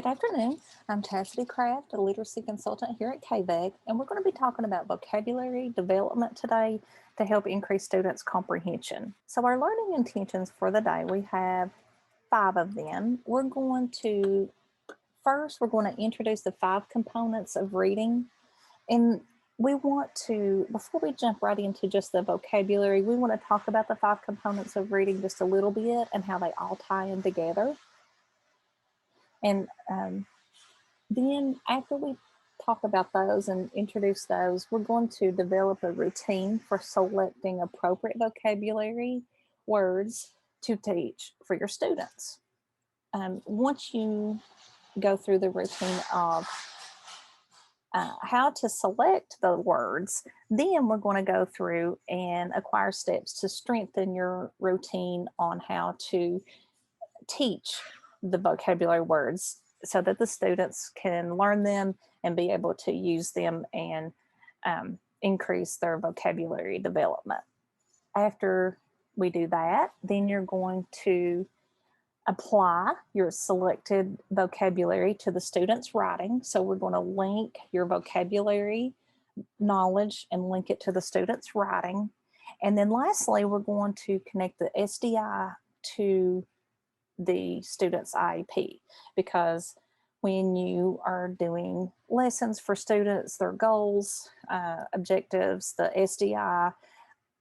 afternoon. I'm Chasity Craft, a literacy consultant here at KVEC, and we're going to be talking about vocabulary development today to help increase students' comprehension. So our learning intentions for the day, we have 5 of them. We're going to introduce the 5 components of reading, and we want to, before we jump right into just the vocabulary, we want to talk about the 5 components of reading just a little bit and how they all tie in together. And then after we talk about those and introduce those, we're going to develop a routine for selecting appropriate vocabulary words to teach for your students. Once you go through the routine of how to select the words, then we're going to go through and acquire steps to strengthen your routine on how to teach the vocabulary words so that the students can learn them and be able to use them and increase their vocabulary development. After we do that, then you're going to apply your selected vocabulary to the student's writing. So we're going to link your vocabulary knowledge and link it to the student's writing. And then lastly, we're going to connect the SDI to the student's IEP, because when you are doing lessons for students, their goals, objectives, the SDI,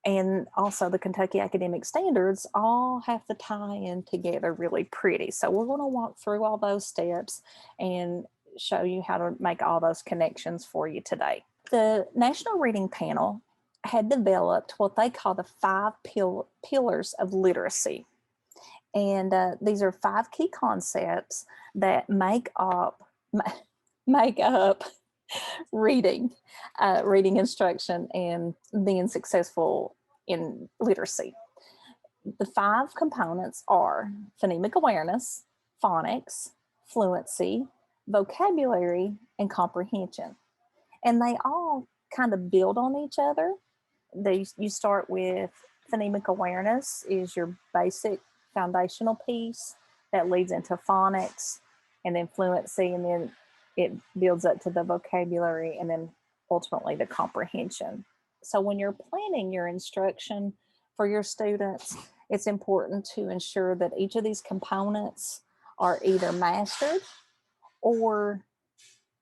and also the Kentucky Academic Standards all have to tie in together really pretty. So we're going to walk through all those steps and show you how to make all those connections for you today. The National Reading Panel had developed what they call the 5 pillars of literacy. And these are 5 key concepts that make up reading, reading instruction, and being successful in literacy. The 5 components are phonemic awareness, phonics, fluency, vocabulary, and comprehension. And they all kind of build on each other. You start with phonemic awareness is your basic foundational piece that leads into phonics and then fluency, and then it builds up to the vocabulary and then ultimately the comprehension. So when you're planning your instruction for your students, it's important to ensure that each of these components are either mastered or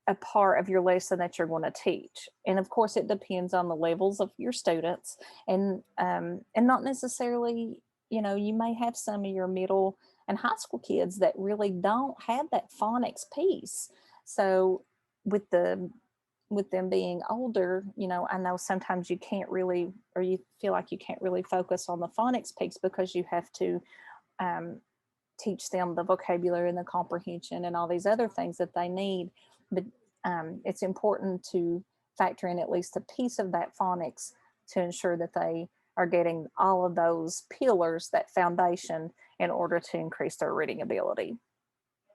a part of your lesson that you're going to teach. And of course, it depends on the levels of your students, and not necessarily, you may have some of your middle and high school kids that really don't have that phonics piece. So with them being older, I know sometimes you can't really, or you feel like you can't really focus on the phonics piece because you have to teach them the vocabulary and the comprehension and all these other things that they need. But it's important to factor in at least a piece of that phonics to ensure that they are getting all of those pillars, that foundation, in order to increase their reading ability.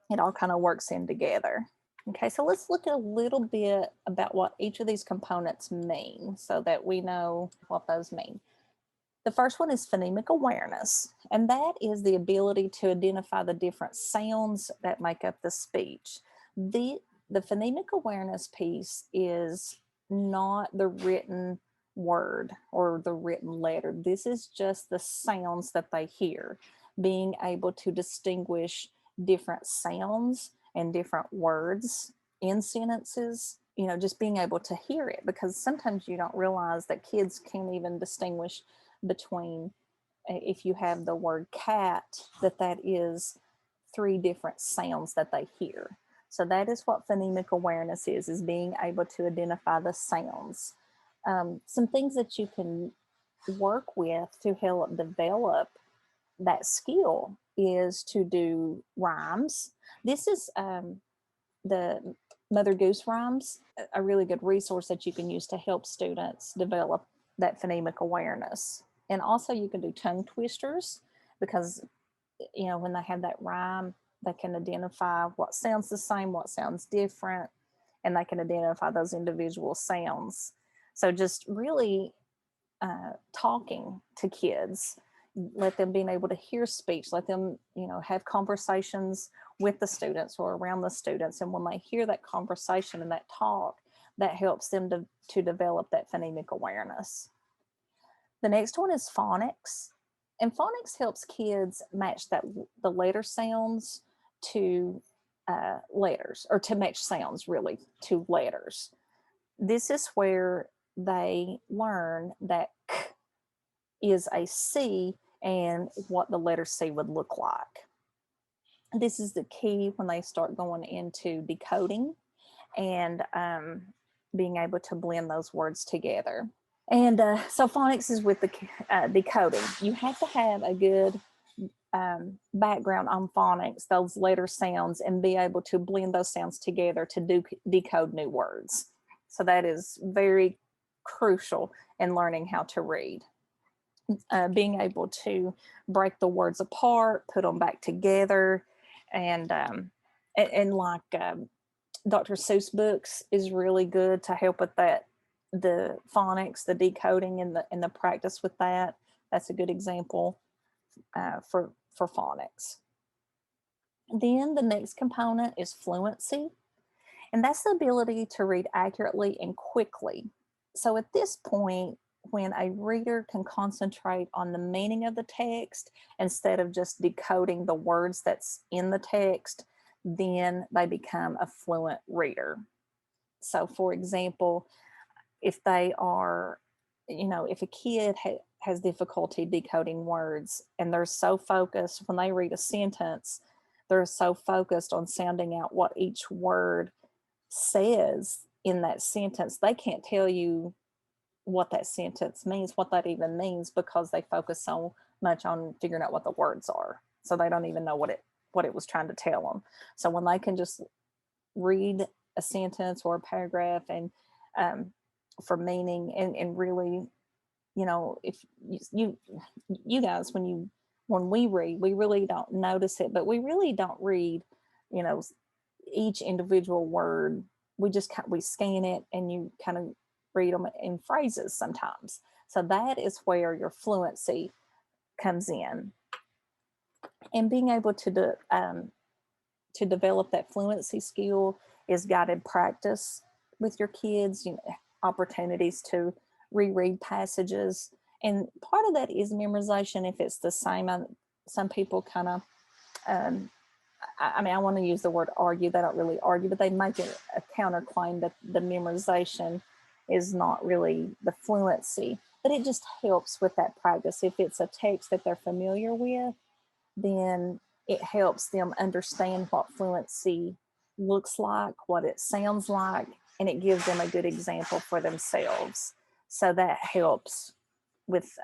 It all kind of works in together. Okay, so let's look at a little bit about what each of these components mean so that we know what those mean. The first one is phonemic awareness, and that is the ability to identify the different sounds that make up the speech. The phonemic awareness piece is not the written word or the written letter. This is just the sounds that they hear, being able to distinguish different sounds and different words in sentences, just being able to hear it, because sometimes you don't realize that kids can't even distinguish between, if you have the word cat, that is 3 different sounds that they hear. So that is what phonemic awareness is being able to identify the sounds. Some things that you can work with to help develop that skill is to do rhymes. This is the Mother Goose rhymes, a really good resource that you can use to help students develop that phonemic awareness. And also you can do tongue twisters, because when they have that rhyme, they can identify what sounds the same, what sounds different, and they can identify those individual sounds. So just really talking to kids, let them being able to hear speech, let them, you know, have conversations with the students or around the students. And when they hear that conversation and that talk, that helps them to develop that phonemic awareness. The next one is phonics. And phonics helps kids match the letter sounds to letters, or to match sounds really to letters. This is where they learn that k is a C and what the letter C would look like. This is the key when they start going into decoding and being able to blend those words together. And so phonics is with the decoding. You have to have a good background on phonics, those letter sounds, and be able to blend those sounds together to decode new words. So that is very crucial in learning how to read. Being able to break the words apart, put them back together, and like Dr. Seuss books is really good to help with that, the phonics, the decoding, and the practice with that. That's a good example for phonics. Then the next component is fluency, and that's the ability to read accurately and quickly. So at this point, when a reader can concentrate on the meaning of the text instead of just decoding the words that's in the text, then they become a fluent reader. So for example, if they are, you know, if a kid has difficulty decoding words and they're so focused when they read a sentence, they're so focused on sounding out what each word says in that sentence, they can't tell you what that sentence means, what that even means, because they focus so much on figuring out what the words are. So they don't even know what it was trying to tell them. So when they can just read a sentence or a paragraph and for meaning and really, you know, if you guys, when we read, we really don't notice it, but we really don't read, you know, each individual word. We scan it and you kind of read them in phrases sometimes. So that is where your fluency comes in. And being able to develop that fluency skill is guided practice with your kids, you know, opportunities to reread passages. And part of that is memorization if it's the same. Some people kind of, I mean, I want to use the word argue. They don't really argue, but they make a counterclaim that the memorization is not really the fluency, but it just helps with that practice. If it's a text that they're familiar with, then it helps them understand what fluency looks like, what it sounds like, and it gives them a good example for themselves. So that helps with,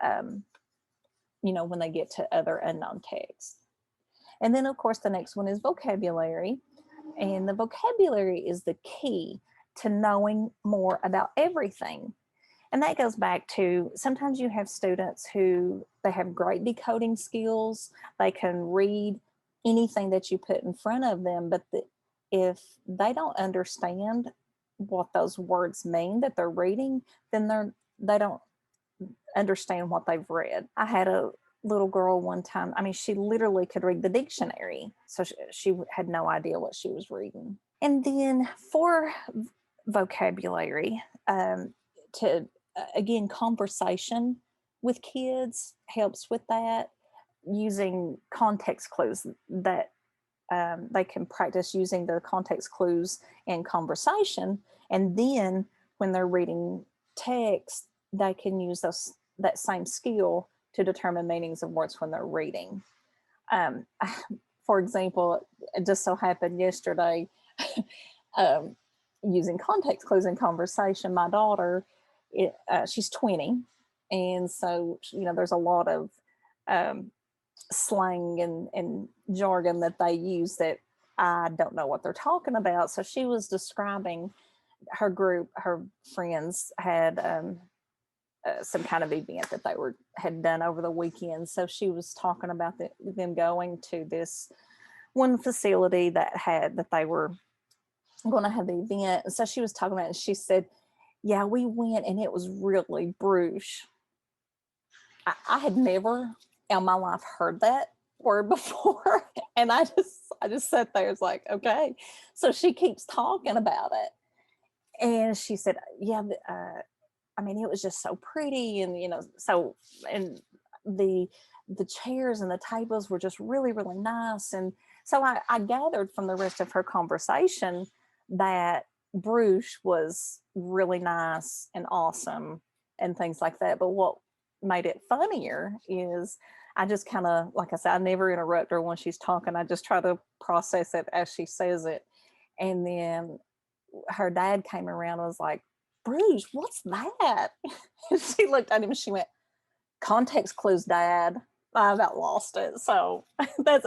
you know, when they get to other unknown texts. And then, of course, the next one is vocabulary. And the vocabulary is the key to knowing more about everything. And that goes back to sometimes you have students who they have great decoding skills. They can read anything that you put in front of them, but if they don't understand what those words mean that they're reading, then they don't understand what they've read. I had a little girl one time, I mean, she literally could read the dictionary. So she had no idea what she was reading. And then for vocabulary, again, conversation with kids helps with that, using context clues that they can practice using the context clues in conversation. And then when they're reading text, they can use that same skill to determine meanings of words when they're reading. For example, it just so happened yesterday, using context clues in conversation, my daughter, she's 20. And so, you know, there's a lot of slang and jargon that they use that I don't know what they're talking about. So she was describing her group, her friends had some kind of event that they had done over the weekend. So she was talking about them going to this one facility that they were going to have the event. And so she was talking about it, and she said, yeah, we went and it was really Bruges. I had never in my life heard that word before. And I just sat there. It's like, okay. So she keeps talking about it. And she said, yeah, I mean, it was just so pretty. And, and the, the chairs and the tables were just really, really nice. And so I gathered from the rest of her conversation that Bruges was really nice and awesome and things like that. But what made it funnier is I just kind of, like I said, I never interrupt her when she's talking. I just try to process it as she says it. And then her dad came around and was like, Bruges, what's that? And she looked at him and she went, context clues, Dad. I about lost it. So that's,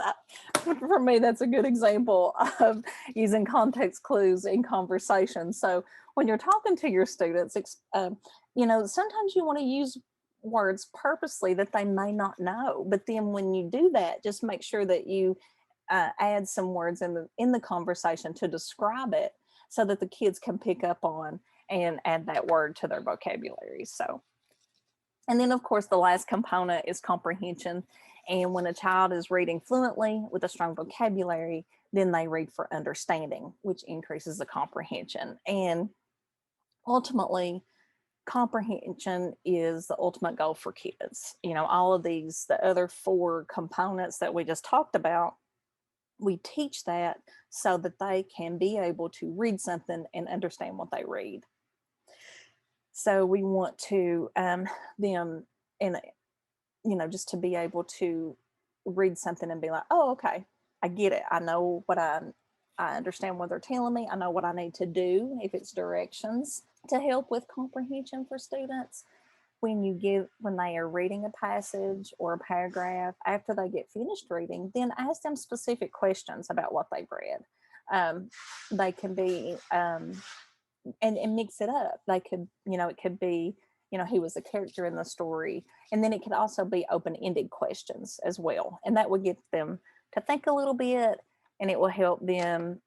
for me, that's a good example of using context clues in conversation. So when you're talking to your students, sometimes you want to use words purposely that they may not know. But then when you do that, just make sure that you add some words in the conversation to describe it so that the kids can pick up on and add that word to their vocabulary. So, and then of course the last component is comprehension. And when a child is reading fluently with a strong vocabulary, then they read for understanding, which increases the comprehension. And ultimately, comprehension is the ultimate goal for kids. All of these, the other 4 components that we just talked about, we teach that so that they can be able to read something and understand what they read. So we want to them in just to be able to read something and be like, oh, okay, I get it. I know what I understand what they're telling me. I know what I need to do if it's directions to help with comprehension for students. When they are reading a passage or a paragraph, after they get finished reading, then ask them specific questions about what they've read. They can be, and mix it up. They could, it could be, who was the character in the story. And then it could also be open-ended questions as well. And that would get them to think a little bit, and it will help them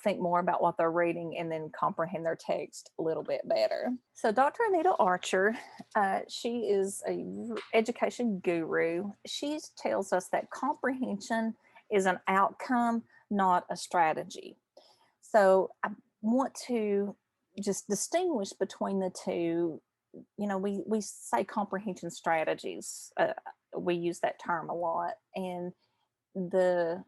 think more about what they're reading and then comprehend their text a little bit better. So Dr. Anita Archer, she is a education guru. She tells us that comprehension is an outcome, not a strategy. So I want to just distinguish between the two. We say comprehension strategies. We use that term a lot. And the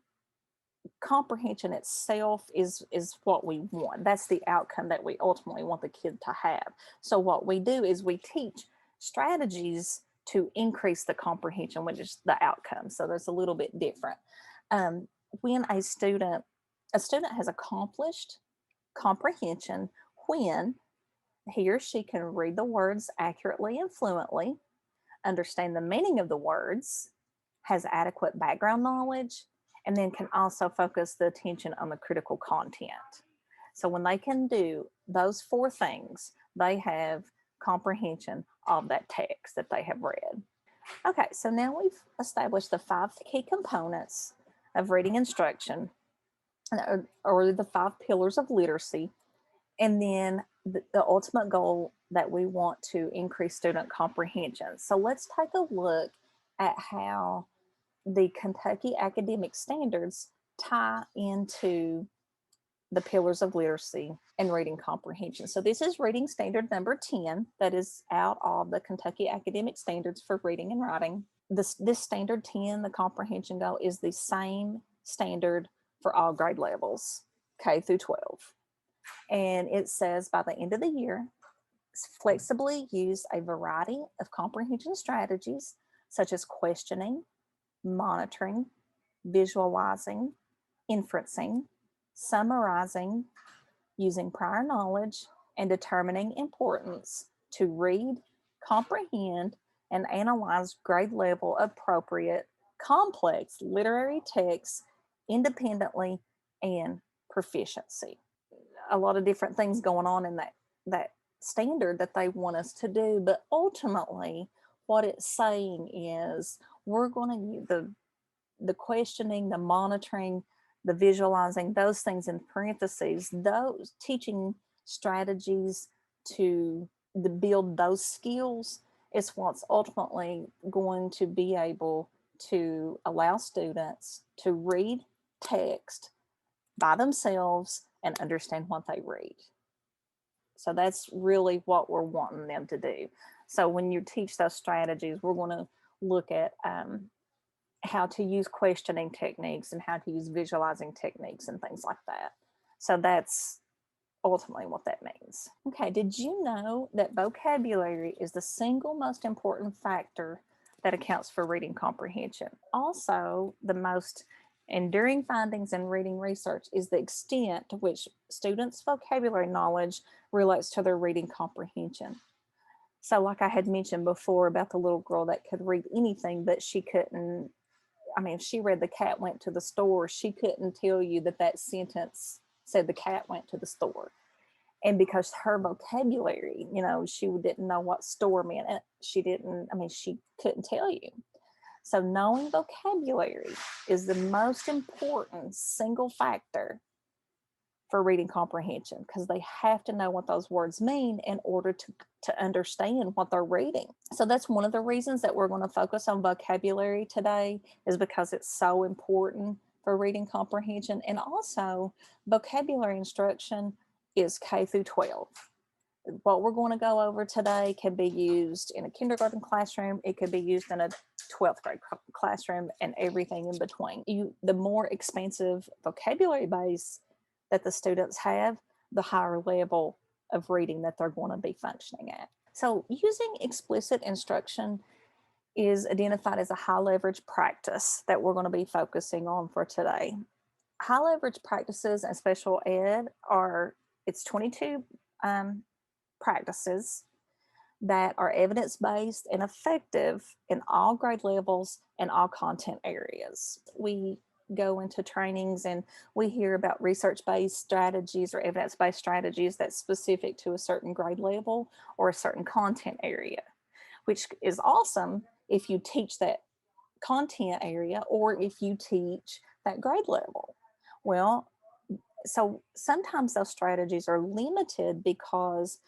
comprehension itself is what we want. That's the outcome that we ultimately want the kid to have. So what we do is we teach strategies to increase the comprehension, which is the outcome. So there's a little bit different. When a student has accomplished comprehension when he or she can read the words accurately and fluently, understand the meaning of the words, has adequate background knowledge, and then can also focus the attention on the critical content. So when they can do those 4 things, they have comprehension of that text that they have read. Okay, so now we've established the 5 key components of reading instruction, or the 5 pillars of literacy, and then the ultimate goal that we want to increase student comprehension. So let's take a look at how the Kentucky academic standards tie into the pillars of literacy and reading comprehension. So this is reading standard number 10 that is out of the Kentucky academic standards for reading and writing. This standard 10, the comprehension goal, is the same standard for all grade levels, K through 12. And it says by the end of the year, flexibly use a variety of comprehension strategies such as questioning, monitoring, visualizing, inferencing, summarizing, using prior knowledge, and determining importance to read, comprehend, and analyze grade level appropriate complex literary texts independently and proficiency. A lot of different things going on in that standard that they want us to do, but ultimately what it's saying is we're going to use the questioning, the monitoring, the visualizing, those things in parentheses, those teaching strategies to build those skills It's what's ultimately going to be able to allow students to read text by themselves and understand what they read. So that's really what we're wanting them to do. So when you teach those strategies, we're going to look at how to use questioning techniques and how to use visualizing techniques and things like that. So that's ultimately what that means. Okay, did you know that vocabulary is the single most important factor that accounts for reading comprehension? Also, the most enduring findings in reading research is the extent to which students' vocabulary knowledge relates to their reading comprehension. So, like I had mentioned before about the little girl that could read anything, but she couldn't. I mean, if she read the cat went to the store, she couldn't tell you that that sentence said the cat went to the store. And because her vocabulary, you know, she didn't know what store meant. She couldn't tell you. So knowing vocabulary is the most important single factor for reading comprehension, because they have to know what those words mean in order to understand what they're reading. So that's one of the reasons that we're going to focus on vocabulary today, is because it's so important for reading comprehension. And also, vocabulary instruction is K through 12. What we're going to go over today can be used in a kindergarten classroom. It could be used in a 12th grade classroom and everything in between. The more expansive vocabulary base that the students have, the higher level of reading that they're going to be functioning at. So using explicit instruction is identified as a high leverage practice that we're going to be focusing on for today. High leverage practices and special ed it's 22 practices that are evidence-based and effective in all grade levels and all content areas. We go into trainings and we hear about research-based strategies or evidence-based strategies that's specific to a certain grade level or a certain content area, which is awesome if you teach that content area or if you teach that grade level. Well, so sometimes those strategies are limited because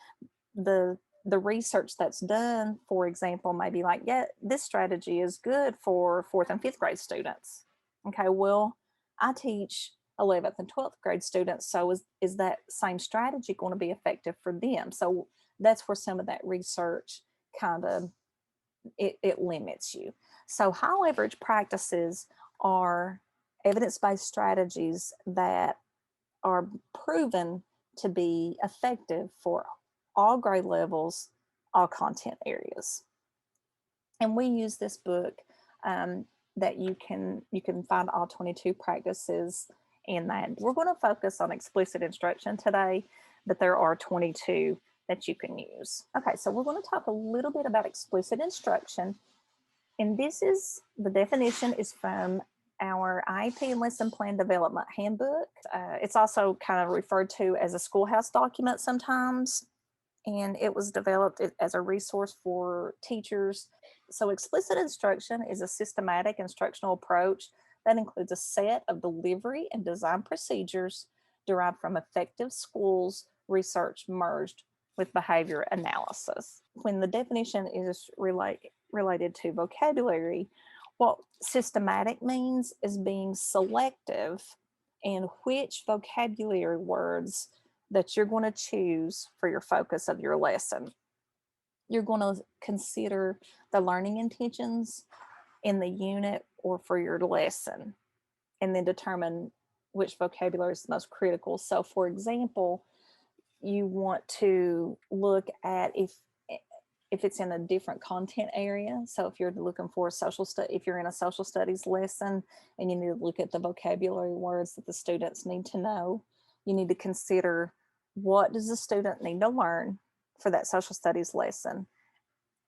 the research that's done, for example, may be like, yeah, this strategy is good for 4th and 5th grade students. Okay, well, I teach 11th and 12th grade students, so is that same strategy going to be effective for them? So that's where some of that research kind of, it limits you. So high leverage practices are evidence-based strategies that are proven to be effective for all grade levels, all content areas. And we use this book that you can find all 22 practices in that. We're going to focus on explicit instruction today, but there are 22 that you can use. Okay, so we're going to talk a little bit about explicit instruction. And the definition is from our IEP and Lesson Plan Development Handbook. It's also kind of referred to as a schoolhouse document sometimes, and it was developed as a resource for teachers. So explicit instruction is a systematic instructional approach that includes a set of delivery and design procedures derived from effective schools research merged with behavior analysis. When the definition is related to vocabulary, what systematic means is being selective in which vocabulary words that you're going to choose for your focus of your lesson. You're going to consider the learning intentions in the unit or for your lesson, and then determine which vocabulary is the most critical. So, for example, you want to look at if it's in a different content area. So if you're looking for if you're in a social studies lesson and you need to look at the vocabulary words that the students need to know, you need to consider what does the student need to learn for that social studies lesson,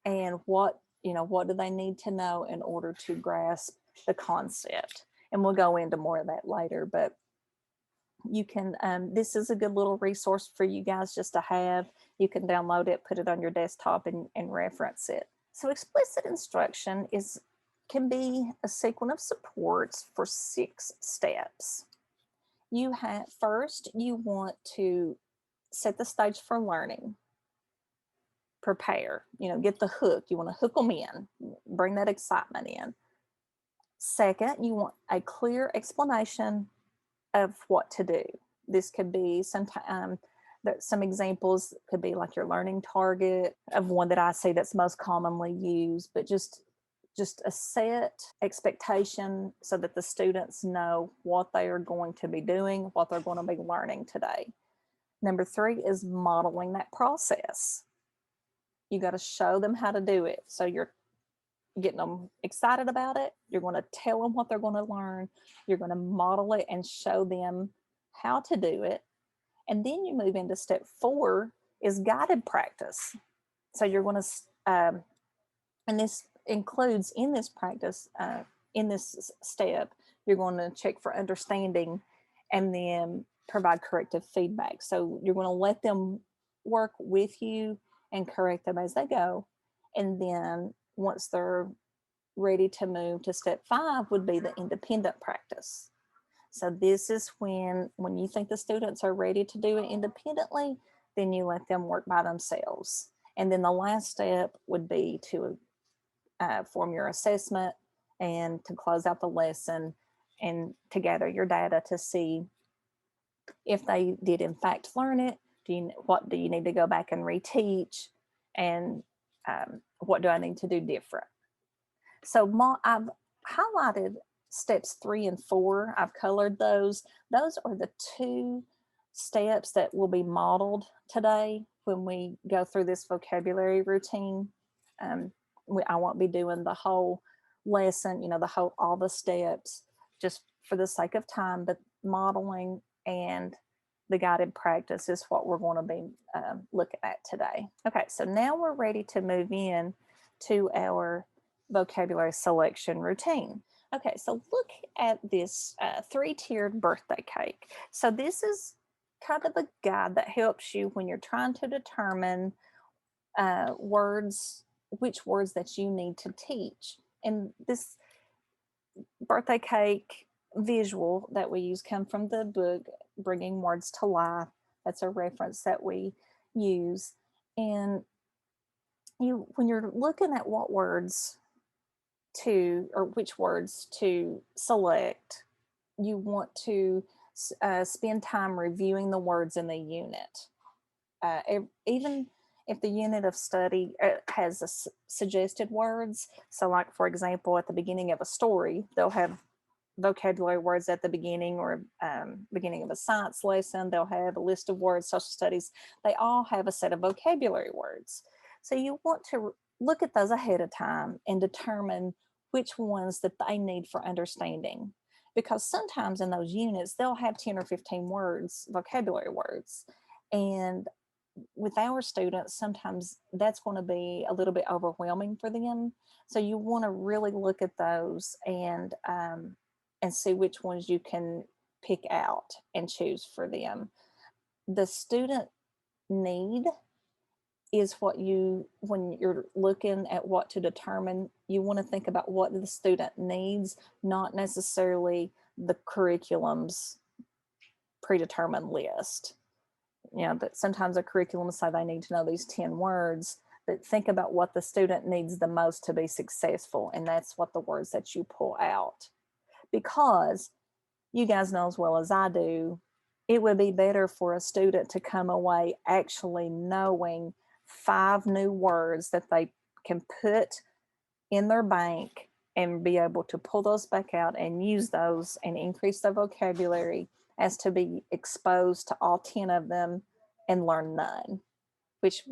and what do they need to know in order to grasp the concept. And we'll go into more of that later, but you can, this is a good little resource for you guys just to have. You can download it, put it on your desktop and reference it. So explicit instruction can be a sequence of supports for 6 steps. First, you want to set the stage for learning. prepare, get the hook. You want to hook them in, bring that excitement in. Second, you want a clear explanation of what to do. This could be some examples could be like your learning target of one that I see that's most commonly used, but just a set expectation so that the students know what they are going to be doing, what they're going to be learning today. Number 3 is modeling that process. You got to show them how to do it. So you're getting them excited about it. You're going to tell them what they're going to learn. You're going to model it and show them how to do it. And then you move into step 4 is guided practice. So you're going to, and this includes in this practice, in this step, you're going to check for understanding and then provide corrective feedback. So you're going to let them work with you and correct them as they go. And then once they're ready to move to step 5 would be the independent practice. So this is when you think the students are ready to do it independently, then you let them work by themselves. And then the last step would be to form your assessment and to close out the lesson and to gather your data to see if they did in fact learn it. What do you need to go back and reteach, and what do I need to do different? So I've highlighted steps 3 and 4. I've colored those. Those are the 2 steps that will be modeled today when we go through this vocabulary routine. I won't be doing the whole lesson, all the steps just for the sake of time, but modeling and the guided practice is what we're going to be looking at today. Okay, so now we're ready to move in to our vocabulary selection routine. Okay, so look at this 3-tiered birthday cake. So this is kind of a guide that helps you when you're trying to determine which words that you need to teach. And this birthday cake visual that we use come from the book Bringing Words to Life. That's a reference that we use. And when you're looking at what words which words to select, you want to spend time reviewing the words in the unit. Even if the unit of study has suggested words, so like for example, at the beginning of a story, they'll have vocabulary words at the beginning, or beginning of a science lesson, they'll have a list of words. Social studies, they all have a set of vocabulary words. So you want to look at those ahead of time and determine which ones that they need for understanding. Because sometimes in those units, they'll have 10 or 15 words, vocabulary words. And with our students, sometimes that's going to be a little bit overwhelming for them. So you want to really look at those and see which ones you can pick out and choose for them. The student need is when you're looking at what to determine, you want to think about what the student needs, not necessarily the curriculum's predetermined list. That sometimes a curriculum say they need to know these 10 words, but think about what the student needs the most to be successful. And that's what the words that you pull out. Because you guys know as well as I do, it would be better for a student to come away actually knowing 5 new words that they can put in their bank and be able to pull those back out and use those and increase their vocabulary, as to be exposed to all 10 of them and learn none, which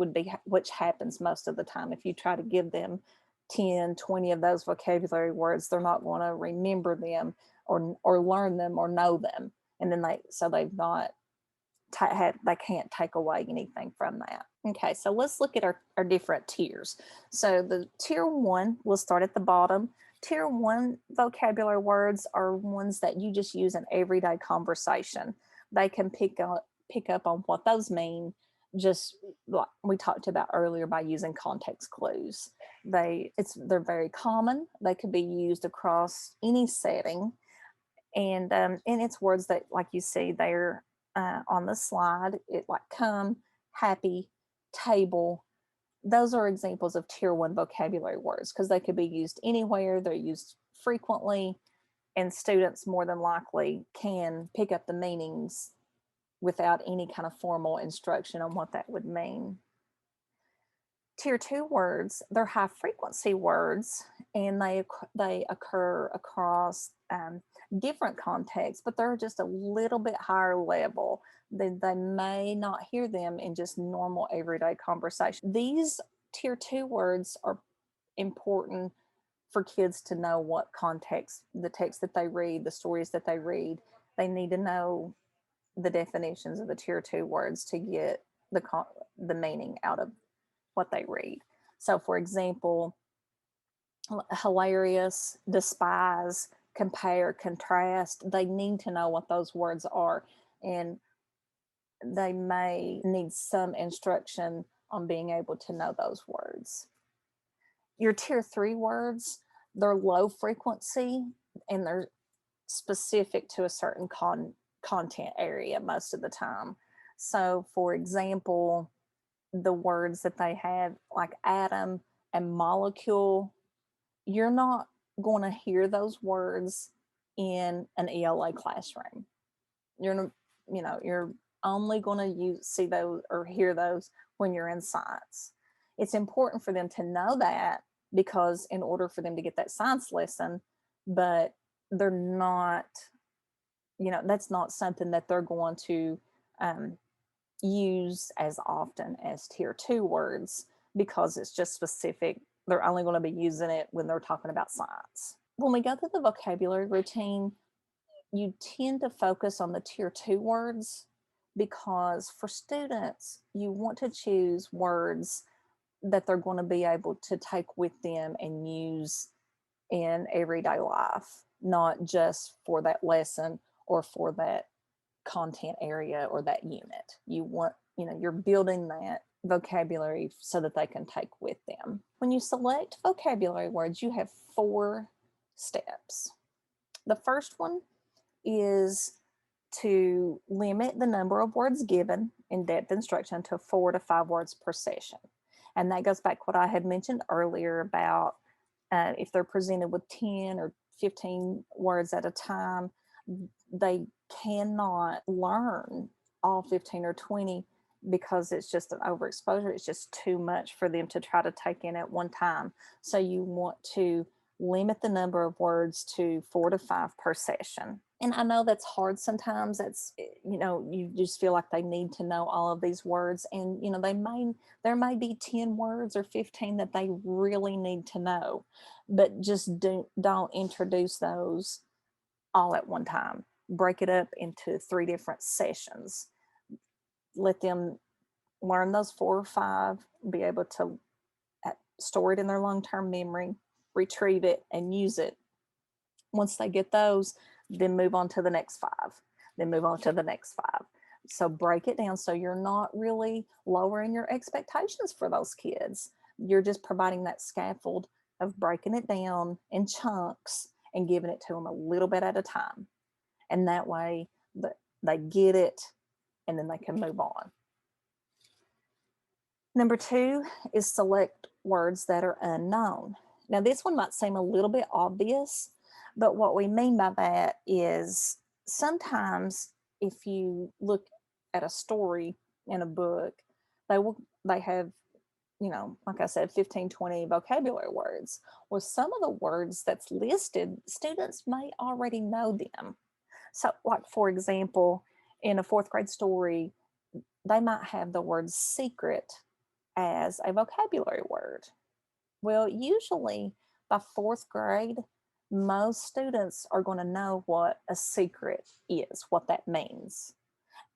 happens most of the time. If you try to give them 10, 20 of those vocabulary words, they're not going to remember them or learn them or know them. And then they can't take away anything from that. Okay, so let's look at our different tiers. So the tier 1, we'll start at the bottom. Tier 1 vocabulary words are ones that you just use in everyday conversation. They can pick up on what those mean, just like we talked about earlier, by using context clues. They're very common. They could be used across any setting. And it's words that, like you see there on the slide, like come, happy, table, those are examples of tier 1 vocabulary words because they could be used anywhere, they're used frequently, and students more than likely can pick up the meanings without any kind of formal instruction on what that would mean. Tier 2 words, they're high frequency words, and they occur across different contexts, but they're just a little bit higher level. They may not hear them in just normal everyday conversation. These tier 2 words are important for kids to know what context, the text that they read, the stories that they read. They need to know the definitions of the tier 2 words to get the meaning out of what they read. So, for example, hilarious, despise, compare, contrast, they need to know what those words are. And they may need some instruction on being able to know those words. Your tier 3 words, they're low frequency and they're specific to a certain content area most of the time. So, for example, the words that they have, like atom and molecule, you're not going to hear those words in an ELA classroom. You're, you're only going to see those or hear those when you're in science. It's important for them to know that because in order for them to get that science lesson, but they're not, that's not something that they're going to use as often as tier 2 words because it's just specific. They're only going to be using it when they're talking about science. When we go through the vocabulary routine, you tend to focus on the tier 2 words because for students, you want to choose words that they're going to be able to take with them and use in everyday life, not just for that lesson or for that content area or that unit. You're building that vocabulary so that they can take with them. When you select vocabulary words, you have 4 steps. The first one is to limit the number of words given in depth instruction to 4 to 5 words per session. And that goes back to what I had mentioned earlier about if they're presented with 10 or 15 words at a time, they cannot learn all 15 or 20 because it's just an overexposure. It's just too much for them to try to take in at one time. So you want to limit the number of words to 4 to 5 per session. And I know that's hard sometimes. You just feel like they need to know all of these words. And, there may be 10 words or 15 that they really need to know, but just don't introduce those all at one time. Break it up into 3 different sessions. Let them learn those 4 or 5, be able to store it in their long-term memory, retrieve it, and use it. Once they get those, then move on to the next 5, then move on to the next 5. So break it down so you're not really lowering your expectations for those kids. You're just providing that scaffold of breaking it down in chunks and giving it to them a little bit at a time. And that way they get it and then they can move on. Number 2 is select words that are unknown. Now, this one might seem a little bit obvious, but what we mean by that is sometimes if you look at a story in a book, they have, like I said, 15, 20 vocabulary words. Well, some of the words that's listed, students may already know them. So, like, for example, in a 4th grade story, they might have the word secret as a vocabulary word. Well, usually by 4th grade, most students are going to know what a secret is, what that means.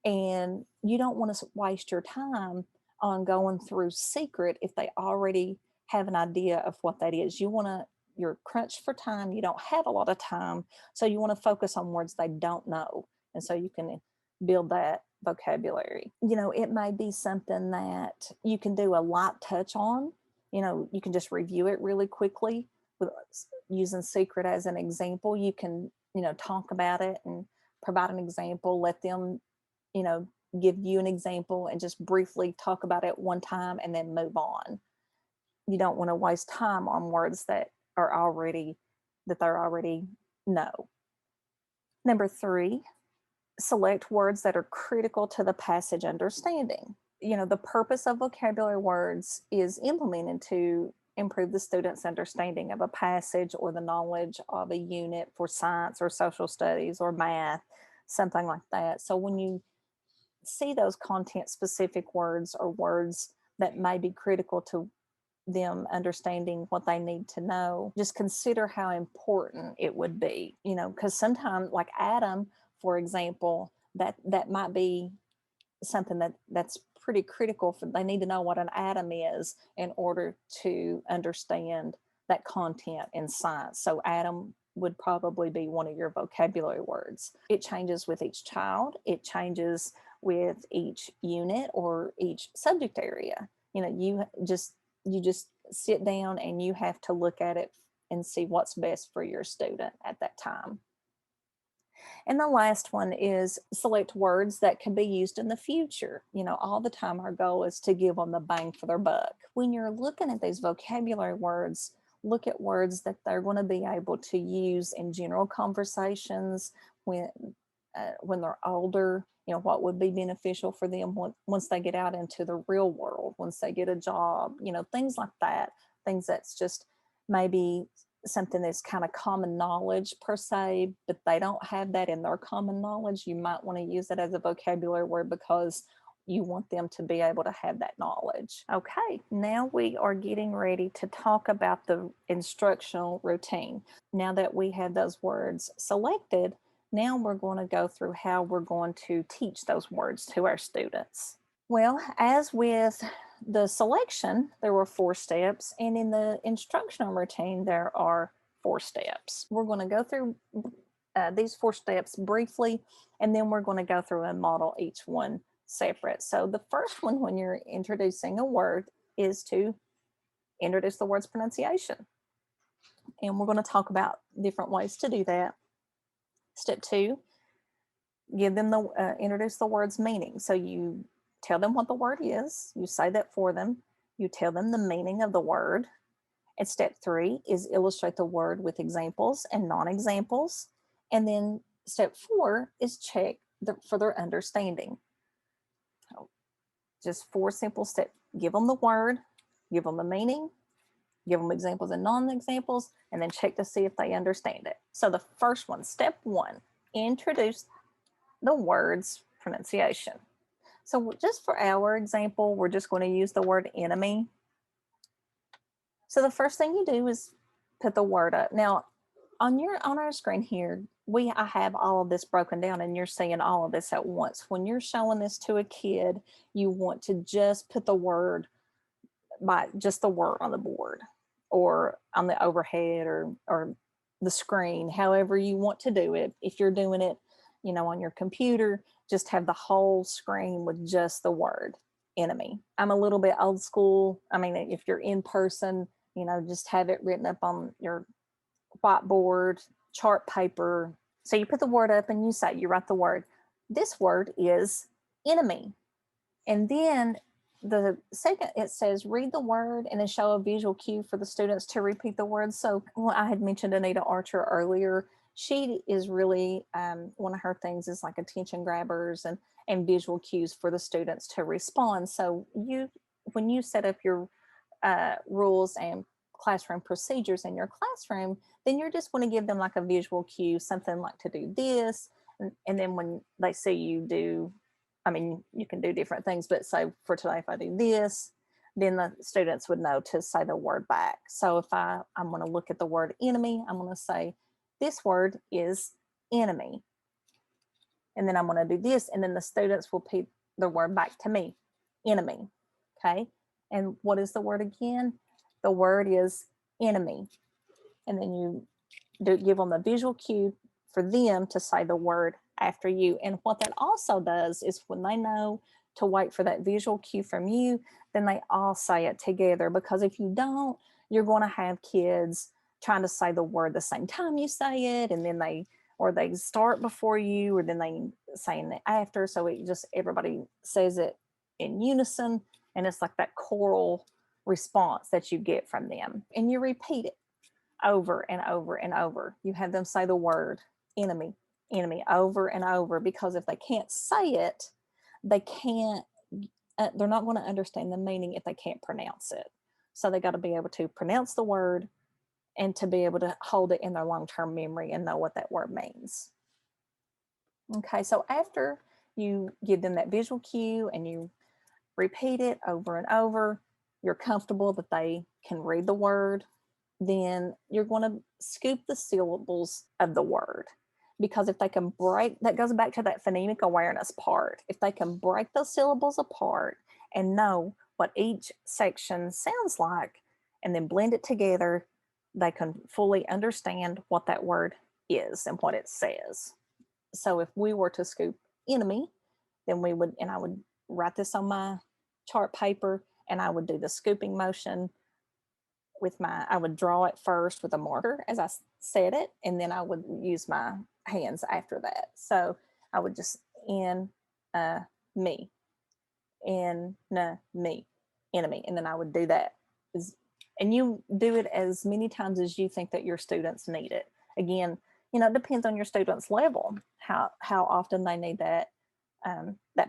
And you don't want to waste your time on going through secret if they already have an idea of what that is. You're crunched for time. You don't have a lot of time. So you want to focus on words they don't know. And so you can build that vocabulary. It may be something that you can do a light touch on. You can just review it really quickly with using secret as an example. You can, talk about it and provide an example, let them, give you an example and just briefly talk about it one time and then move on. you don't want to waste time on words that are already that they're already know. Number 3, select words that are critical to the passage understanding. The purpose of vocabulary words is implemented to improve the student's understanding of a passage or the knowledge of a unit for science or social studies or math, something like that. So when you see those content specific words or words that may be critical to them understanding what they need to know, just consider how important it would be, because sometimes, like atom, for example, that might be something that's pretty critical. For they need to know what an atom is in order to understand that content in science. So atom would probably be one of your vocabulary words. It changes with each child, it changes with each unit or each subject area. You just sit down and you have to look at it and see what's best for your student at that time. And the last one is select words that can be used in the future. All the time our goal is to give them the bang for their buck. When you're looking at these vocabulary words, look at words that they're going to be able to use in general conversations when they're older. What would be beneficial for them once they get out into the real world, once they get a job, things like that. Things that's just maybe something that's kind of common knowledge per se, but they don't have that in their common knowledge. You might want to use it as a vocabulary word because you want them to be able to have that knowledge. Okay, now we are getting ready to talk about the instructional routine. Now that we have those words selected, now we're going to go through how we're going to teach those words to our students. Well, as with the selection, there were 4 steps, and in the instructional routine, there are 4 steps. We're going to go through these 4 steps briefly, and then we're going to go through and model each one separate. So the first one, when you're introducing a word, is to introduce the word's pronunciation. And we're going to talk about different ways to do that. Step 2, give them introduce the word's meaning. So you tell them what the word is, you say that for them, you tell them the meaning of the word. And step 3 is illustrate the word with examples and non-examples. And then step 4 is check for their understanding. So just 4 simple steps. Give them the word, give them the meaning, give them examples and non-examples, and then check to see if they understand it. So the first one, step 1, introduce the word's pronunciation. So just for our example, we're just going to use the word enemy. So the first thing you do is put the word up. Now, on our screen here, I have all of this broken down, and you're seeing all of this at once. When you're showing this to a kid, you want to just put the word just the word on the board or on the overhead or the screen, however you want to do it. If you're doing it, on your computer, just have the whole screen with just the word enemy. I'm a little bit old school. I mean, if you're in person, just have it written up on your whiteboard, chart paper. So you put the word up and you write the word. This word is enemy. And then the second, it says read the word and then show a visual cue for the students to repeat the word. So I had mentioned Anita Archer earlier. She is really, one of her things is like attention grabbers and visual cues for the students to respond. So when you set up your rules and classroom procedures in your classroom, then you're just going to give them like a visual cue, something like to do this. And then when they see you do, you can do different things, but say for today, if I do this, then the students would know to say the word back. So if I'm going to look at the word enemy, I'm going to say, this word is enemy. And then I'm going to do this, and then the students will repeat the word back to me, enemy. Okay. And what is the word again? The word is enemy. And then you give them the visual cue for them to say the word after you. And what that also does is when they know to wait for that visual cue from you, then they all say it together. Because if you don't, you're going to have kids trying to say the word the same time you say it, and then they start before you, or then they say it after. So everybody says it in unison, and it's like that choral response that you get from them. And you repeat it over and over and over. You have them say the word enemy, enemy over and over, because if they can't say it, they can't, they're not going to understand the meaning if they can't pronounce it. So they got to be able to pronounce the word and to be able to hold it in their long-term memory and know what that word means. Okay, so after you give them that visual cue and you repeat it over and over, you're comfortable that they can read the word, then you're going to scoop the syllables of the word. Because if they can break, that goes back to that phonemic awareness part. If they can break those syllables apart and know what each section sounds like and then blend it together, they can fully understand what that word is and what it says. So if we were to scoop enemy, then we would, and I would write this on my chart paper, and I would do the scooping motion with I would draw it first with a marker as I said it, and then I would use my hands after that. So I would just me, me, enemy, and then I would do that. And you do it as many times as you think that your students need it. Again, it depends on your students' level, how often they need that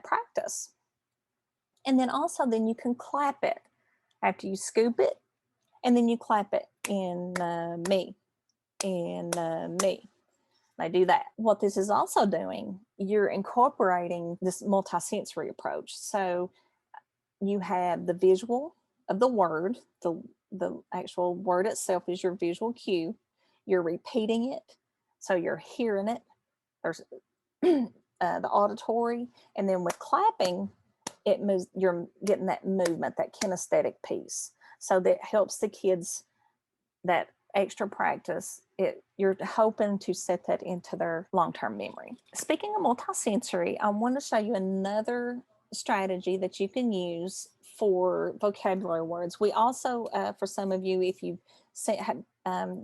practice. And then also, then you can clap it after you scoop it, and then you clap it in me, in me. I do that. What this is also doing, you're incorporating this multisensory approach. So you have the visual of the word, the actual word itself is your visual cue. You're repeating it, so you're hearing it. There's the auditory, and then with clapping, it moves. You're getting that movement, that kinesthetic piece. So that helps the kids, that extra practice, you're hoping to set that into their long-term memory. Speaking of multisensory, I want to show you another strategy that you can use for vocabulary words. We also, for some of you, if you've have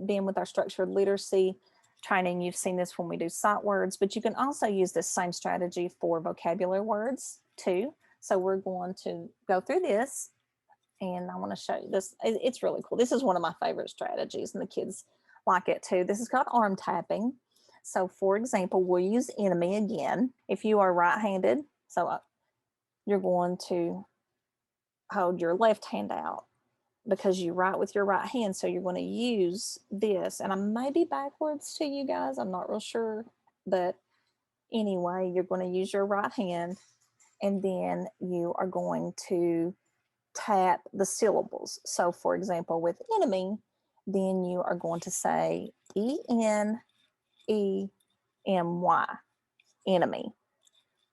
been with our structured literacy training, you've seen this when we do sight words, but you can also use this same strategy for vocabulary words too. So we're going to go through this, and I want to show you this. It's really cool. This is one of my favorite strategies, and the kids like it too. This is called arm tapping. So for example, we'll use enemy again. If you are right-handed, so you're going to hold your left hand out because you write with your right hand. So you're going to use this, and I may be backwards to you guys. I'm not real sure, but anyway, you're going to use your right hand, and then you are going to tap the syllables. So for example, with enemy, then you are going to say E-N-E-M-Y, enemy,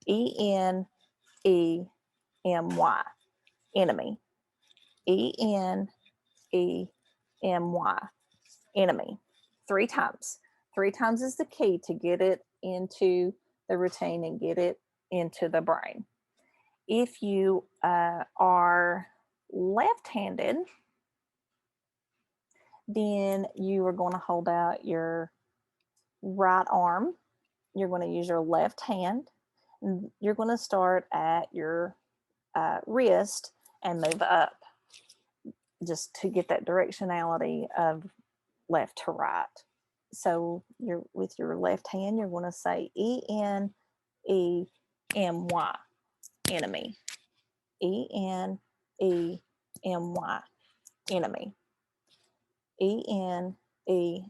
E-N-E-M-Y, enemy, E-N-E-M-Y, enemy. 3 times. 3 times is the key to get it into the routine and get it into the brain. If you are left-handed, then you are going to hold out your right arm. You're going to use your left hand. You're going to start at your wrist and move up, just to get that directionality of left to right. So you're with your left hand, you're going to say E-N-E-M-Y, enemy, E-N-E-M-Y, enemy, E-N-E-M-Y,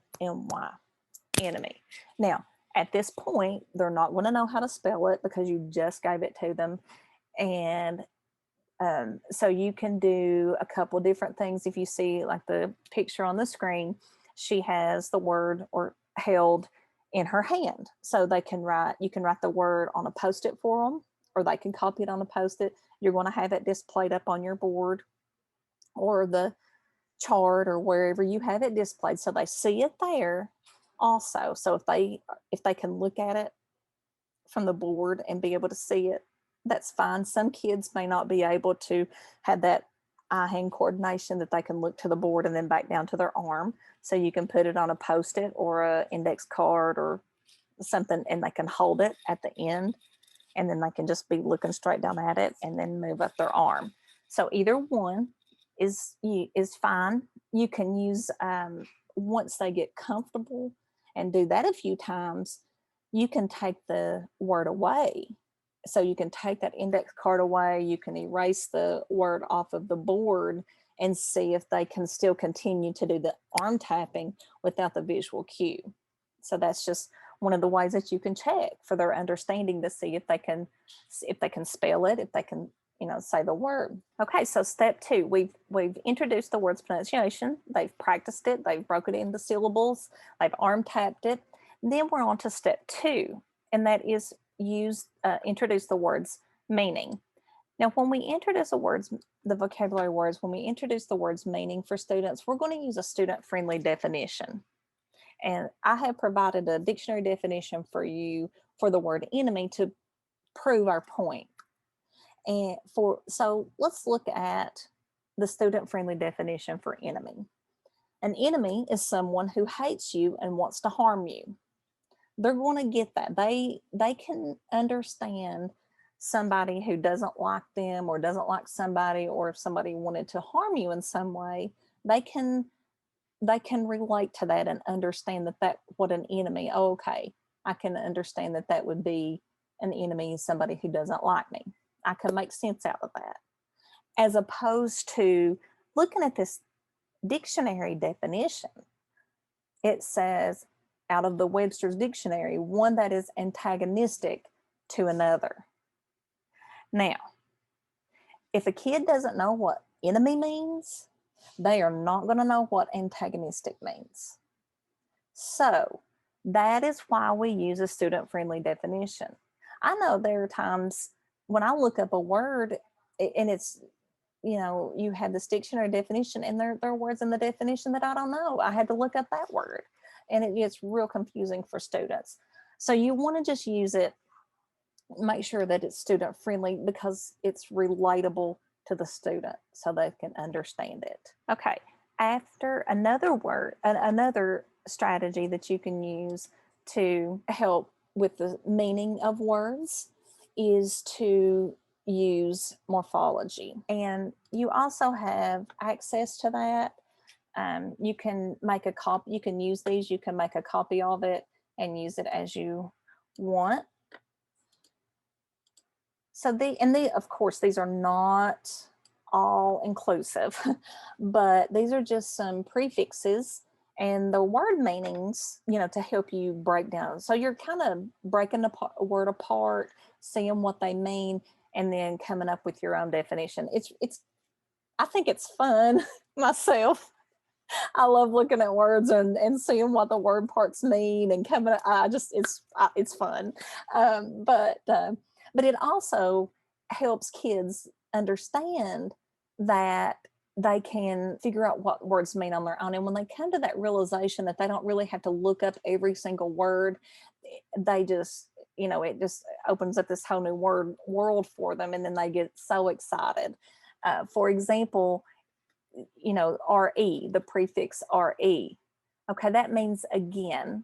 enemy. Now, at this point, they're not going to know how to spell it because you just gave it to them. And so you can do a couple different things. If you see like the picture on the screen, she has the word or held in her hand. So they can write, you can write the word on a Post-it for them, or they can copy it on a Post-it. You're going to have it displayed up on your board or the chart or wherever you have it displayed, so they see it there also. So if they can look at it from the board and be able to see it, that's fine. Some kids may not be able to have that eye-hand coordination that they can look to the board and then back down to their arm. So you can put it on a Post-it or a index card or something, and they can hold it at the end, and then they can just be looking straight down at it and then move up their arm. So either one, is fine. You can use once they get comfortable and do that a few times, you can take the word away. So you can take that index card away, you can erase the word off of the board and see if they can still continue to do the arm tapping without the visual cue. So that's just one of the ways that you can check for their understanding to see if they can spell it, if they can say the word. Okay, so step 2, we've introduced the word's pronunciation, they've practiced it, they've broken it into syllables, they've arm tapped it. Then we're on to step 2, and that is introduce the word's meaning. Now, when we introduce the vocabulary words, when we introduce the word's meaning for students, we're going to use a student-friendly definition. And I have provided a dictionary definition for you for the word enemy to prove our point. And so let's look at the student-friendly definition for enemy. An enemy is someone who hates you and wants to harm you. They're going to get that. They can understand somebody who doesn't like them or doesn't like somebody, or if somebody wanted to harm you in some way, they can relate to that and understand that what an enemy, oh, okay, I can understand that would be an enemy, somebody who doesn't like me. I can make sense out of that. As opposed to looking at this dictionary definition, it says out of the Webster's dictionary, one that is antagonistic to another. Now, if a kid doesn't know what enemy means, they are not going to know what antagonistic means. So that is why we use a student-friendly definition. I know there are times when I look up a word and it's, you have this dictionary definition and there are words in the definition that I don't know. I had to look up that word and it gets real confusing for students. So you want to just use it, make sure that it's student-friendly because it's relatable to the student so they can understand it. Okay, after another strategy that you can use to help with the meaning of words is to use morphology. And you also have access to that. You can make a copy, you can use these, you can make a copy of it and use it as you want. So of course, these are not all inclusive, but these are just some prefixes and the word meanings, to help you break down. So you're kind of breaking the word apart, seeing what they mean, and then coming up with your own definition. I think it's fun myself. I love looking at words and seeing what the word parts mean and coming. It's fun, but it also helps kids understand that they can figure out what words mean on their own. And when they come to that realization that they don't really have to look up every single word, they just, it just opens up this whole new world for them. And then they get so excited. For example, RE, the prefix RE. Okay, that means again.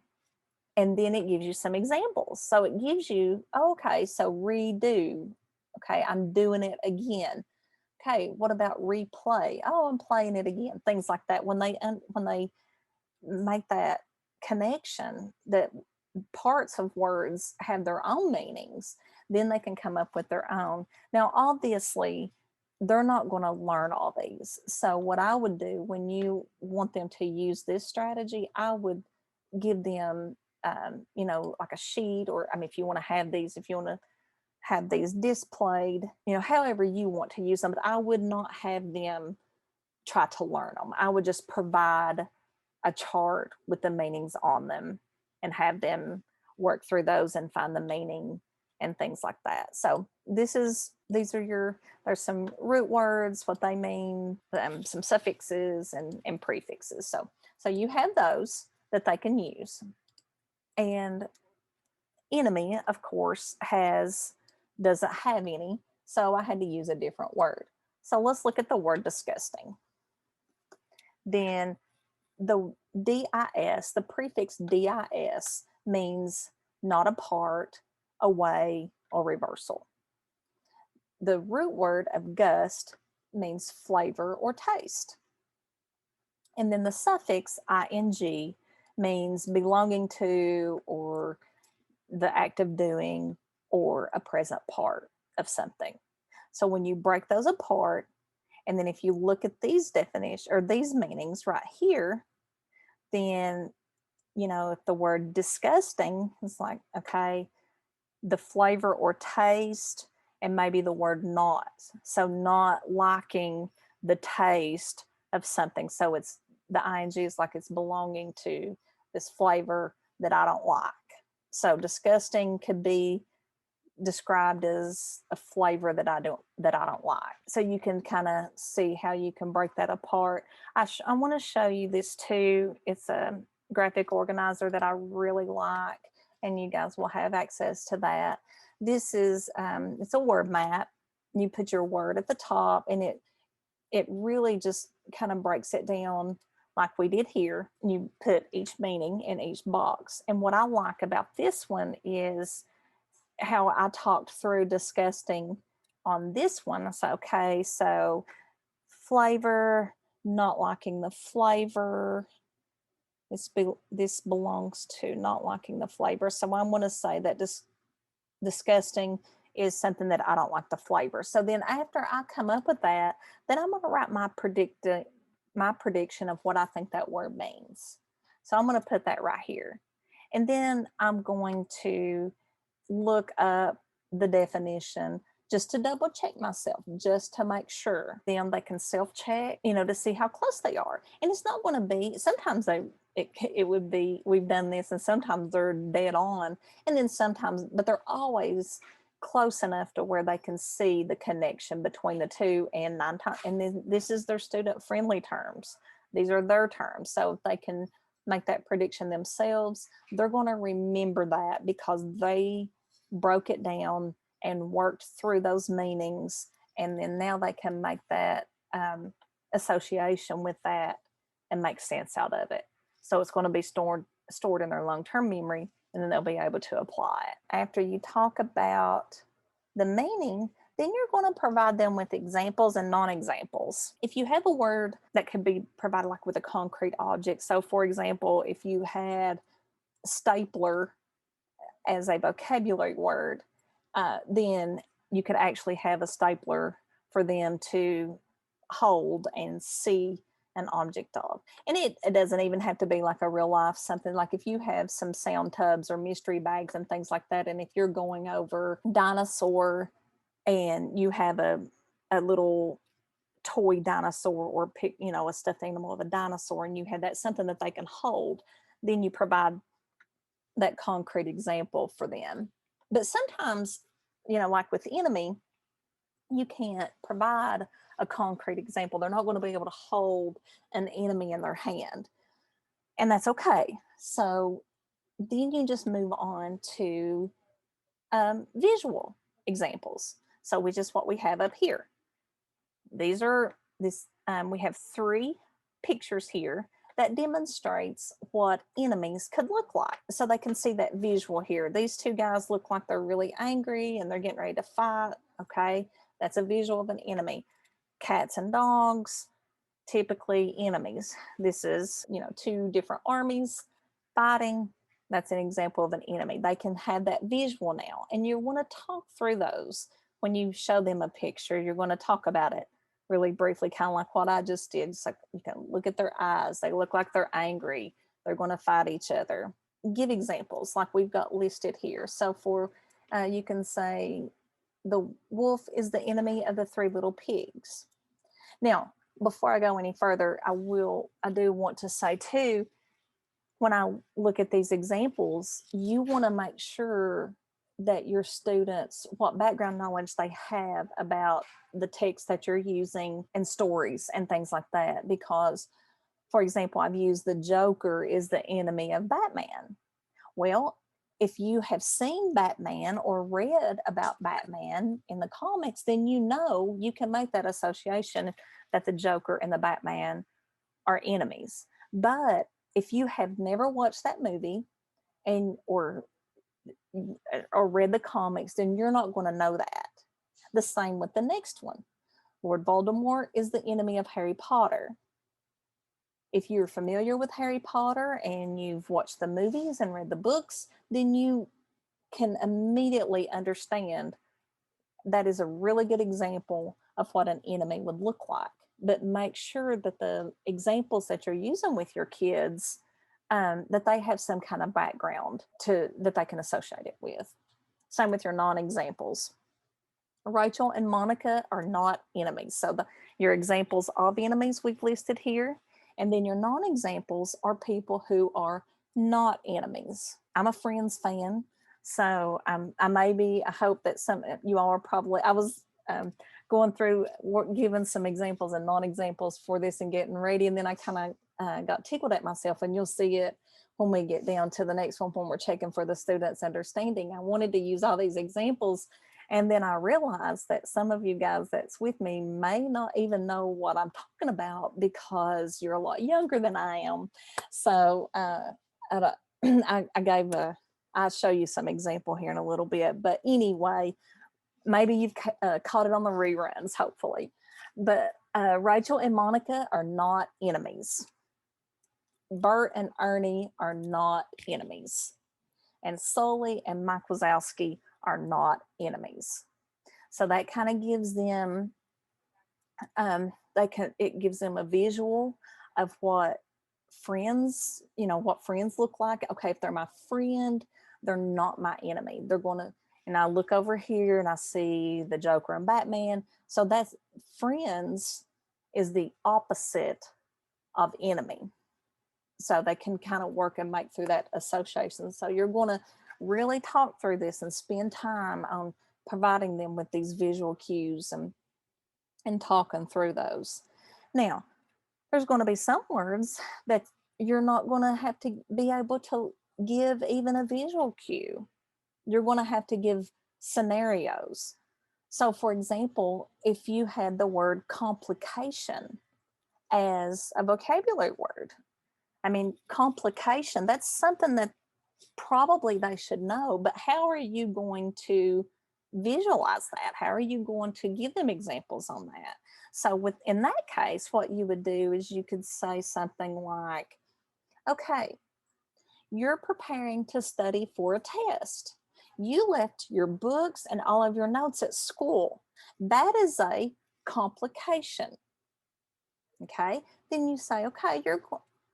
And then it gives you some examples. So it gives you, okay, so redo. Okay, I'm doing it again. Okay, what about replay? Oh, I'm playing it again. Things like that. When they make that connection that parts of words have their own meanings, then they can come up with their own. Now, obviously, they're not going to learn all these. So what I would do when you want them to use this strategy, I would give them, like a sheet, or if you want to have these, if you want to have these displayed, however you want to use them, but I would not have them try to learn them. I would just provide a chart with the meanings on them and have them work through those and find the meaning and things like that. So there's some root words, what they mean, some suffixes and prefixes. So you have those that they can use. And enemy, of course, doesn't have any, so I had to use a different word. So let's look at the word disgusting. Then the DIS, the prefix DIS means not apart, away, or reversal. The root word of gust means flavor or taste. And then the suffix ing means belonging to, or the act of doing, or a present part of something. So when you break those apart, and then if you look at these definitions or these meanings right here, then, if the word disgusting is like, okay, the flavor or taste, and maybe the word not. So not liking the taste of something. So it's the ing is like it's belonging to this flavor that I don't like. So disgusting could be described as a flavor that I don't like. So you can kind of see how you can break that apart. I want to show you this too. It's a graphic organizer that I really like, and you guys will have access to that. This is it's a word map. You put your word at the top, and it really just kind of breaks it down like we did here. You put each meaning in each box. And what I like about this one is how I talked through disgusting on this one. I said, okay, so flavor, not liking the flavor. This belongs to not liking the flavor. So I'm going to say that disgusting is something that I don't like the flavor. So then after I come up with that, then I'm going to write my prediction of what I think that word means. So I'm going to put that right here. And then I'm going to look up the definition just to double check myself, just to make sure. Then they can self-check, to see how close they are. And it's not going to be, sometimes it would be, we've done this, and sometimes they're dead on. And then sometimes, but they're always close enough to where they can see the connection between the two, and 9 times. And then this is their student-friendly terms. These are their terms. So if they can make that prediction themselves, they're going to remember that because they broke it down and worked through those meanings, and then now they can make that association with that and make sense out of it. So it's going to be stored in their long-term memory, and then they'll be able to apply it. After you talk about the meaning, then you're going to provide them with examples and non-examples. If you have a word that could be provided like with a concrete object, so for example, if you had stapler as a vocabulary word, then you could actually have a stapler for them to hold and see an object of. And it doesn't even have to be like a real life something. Like if you have some sound tubs or mystery bags and things like that, and if you're going over dinosaur and you have a little toy dinosaur, or a stuffed animal of a dinosaur, and you have that something that they can hold, then you provide that concrete example for them. But sometimes, like with enemy, you can't provide a concrete example. They're not going to be able to hold an enemy in their hand, and that's okay. So then you just move on to visual examples. So which is what we have up here. We have 3 pictures here that demonstrates what enemies could look like. So they can see that visual here. These 2 guys look like they're really angry and they're getting ready to fight. Okay, that's a visual of an enemy. Cats and dogs, typically enemies. This is, 2 different armies fighting. That's an example of an enemy. They can have that visual now, and you want to talk through those. When you show them a picture, you're going to talk about it really briefly, kind of like what I just did. It's like you can look at their eyes. They look like they're angry. They're going to fight each other. Give examples like we've got listed here. So you can say the wolf is the enemy of the 3 little pigs. Now, before I go any further, I do want to say too, when I look at these examples, you want to make sure that your students, what background knowledge they have about the text that you're using and stories and things like that. Because, for example, I've used the Joker is the enemy of Batman. Well, if you have seen Batman or read about Batman in the comics, then you can make that association that the Joker and the Batman are enemies. But if you have never watched that movie or read the comics, then you're not going to know that. The same with the next one. Lord Voldemort is the enemy of Harry Potter. If you're familiar with Harry Potter and you've watched the movies and read the books, then you can immediately understand that is a really good example of what an enemy would look like. But make sure that the examples that you're using with your kids, that they have some kind of background that they can associate it with. Same with your non-examples. Rachel and Monica are not enemies. So your examples of enemies we've listed here. And then your non-examples are people who are not enemies. I'm a Friends fan. So I hope that some you all are probably, I was going through giving some examples and non-examples for this and getting ready. And then I kind of got tickled at myself, and you'll see it when we get down to the next one when we're checking for the students' understanding. I wanted to use all these examples, and then I realized that some of you guys that's with me may not even know what I'm talking about because you're a lot younger than I am. So I'll show you some example here in a little bit. But anyway, maybe you've caught it on the reruns, hopefully. But Rachel and Monica are not enemies. Bert and Ernie are not enemies. And Sully and Mike Wazowski are not enemies. So that kind of gives them, it gives them a visual of what friends, what friends look like. Okay, if they're my friend, they're not my enemy. They're going to, and I look over here and I see the Joker and Batman. So that's friends is the opposite of enemy. So they can kind of work and make through that association. So you're going to really talk through this and spend time on providing them with these visual cues and talking through those. Now, there's going to be some words that you're not going to have to be able to give even a visual cue. You're going to have to give scenarios. So for example, if you had the word complication as a vocabulary word, I mean, complication, that's something that probably they should know, but how are you going to visualize that? How are you going to give them examples on that? So in that case, what you would do is you could say something like, okay, you're preparing to study for a test. You left your books and all of your notes at school. That is a complication. Okay, then you say, okay,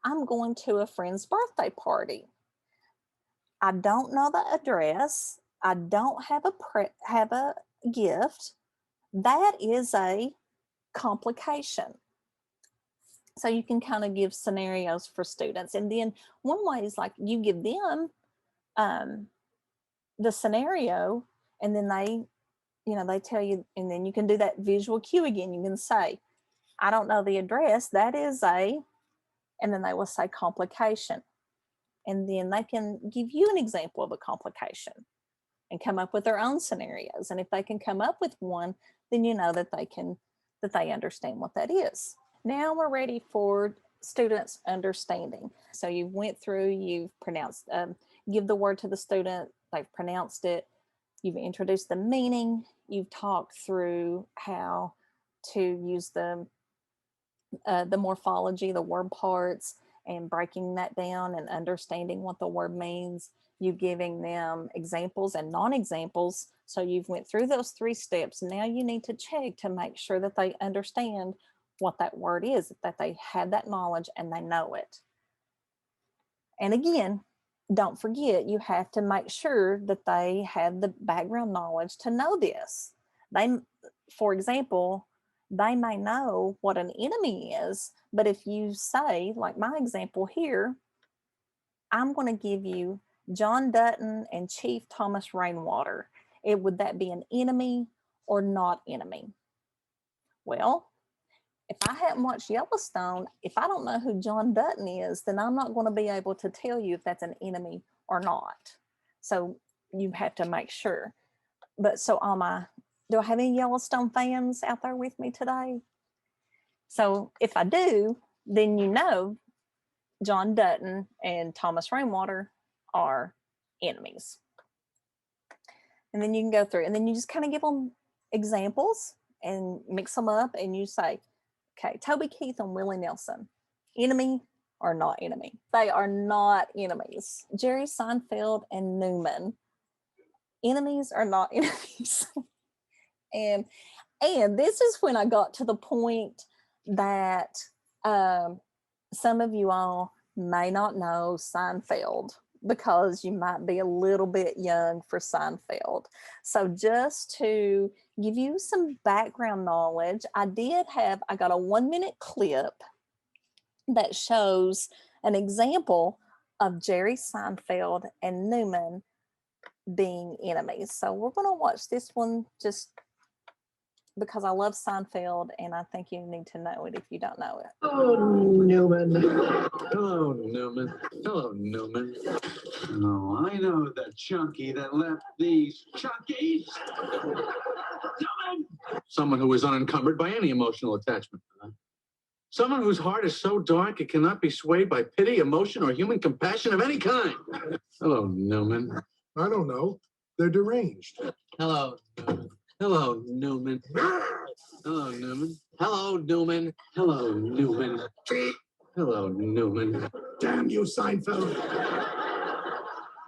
I'm going to a friend's birthday party. I don't know the address. I don't have a gift. That is a complication. So you can kind of give scenarios for students. And then one way is like you give them the scenario, and then they tell you, and then you can do that visual cue again. You can say, I don't know the address. That is and then they will say complication. And then they can give you an example of a complication and come up with their own scenarios. And if they can come up with one, then you know that they understand what that is. Now we're ready for students' understanding. So you went through, you've pronounced, give the word to the student, they've pronounced it, you've introduced the meaning, you've talked through how to use the morphology, the word parts, and breaking that down and understanding what the word means. You giving them examples and non-examples. So you've went through those 3 steps. Now you need to check to make sure that they understand what that word is, that they have that knowledge and they know it. And again, don't forget, you have to make sure that they have the background knowledge to know this. For example, they may know what an enemy is, but if you say, like my example here, I'm going to give you John Dutton and Chief Thomas Rainwater. Would that be an enemy or not enemy? Well, if I hadn't watched Yellowstone, if I don't know who John Dutton is, then I'm not going to be able to tell you if that's an enemy or not. So you have to make sure. But so do I have any Yellowstone fans out there with me today? So if I do, then you know John Dutton and Thomas Rainwater are enemies. And then you can go through, and then you just kind of give them examples, and mix them up, and you say, okay, Toby Keith and Willie Nelson, enemy or not enemy? They are not enemies. Jerry Seinfeld and Newman, enemies or not enemies? and this is when I got to the point that some of you all may not know Seinfeld, because you might be a little bit young for Seinfeld. So just to give you some background knowledge, I got a 1-minute clip that shows an example of Jerry Seinfeld and Newman being enemies. So we're going to watch this one just because I love Seinfeld, and I think you need to know it if you don't know it. Oh, Newman. Hello, Newman. Hello, Newman. Oh, I know the chunky that left these chunkies. Newman! Someone who is unencumbered by any emotional attachment. Someone whose heart is so dark it cannot be swayed by pity, emotion, or human compassion of any kind. Hello, Newman. I don't know. They're deranged. Hello, Newman. Hello, Newman. Hello, Newman. Hello, Newman. Hello, Newman. Hello, Newman. Damn you, Seinfeld.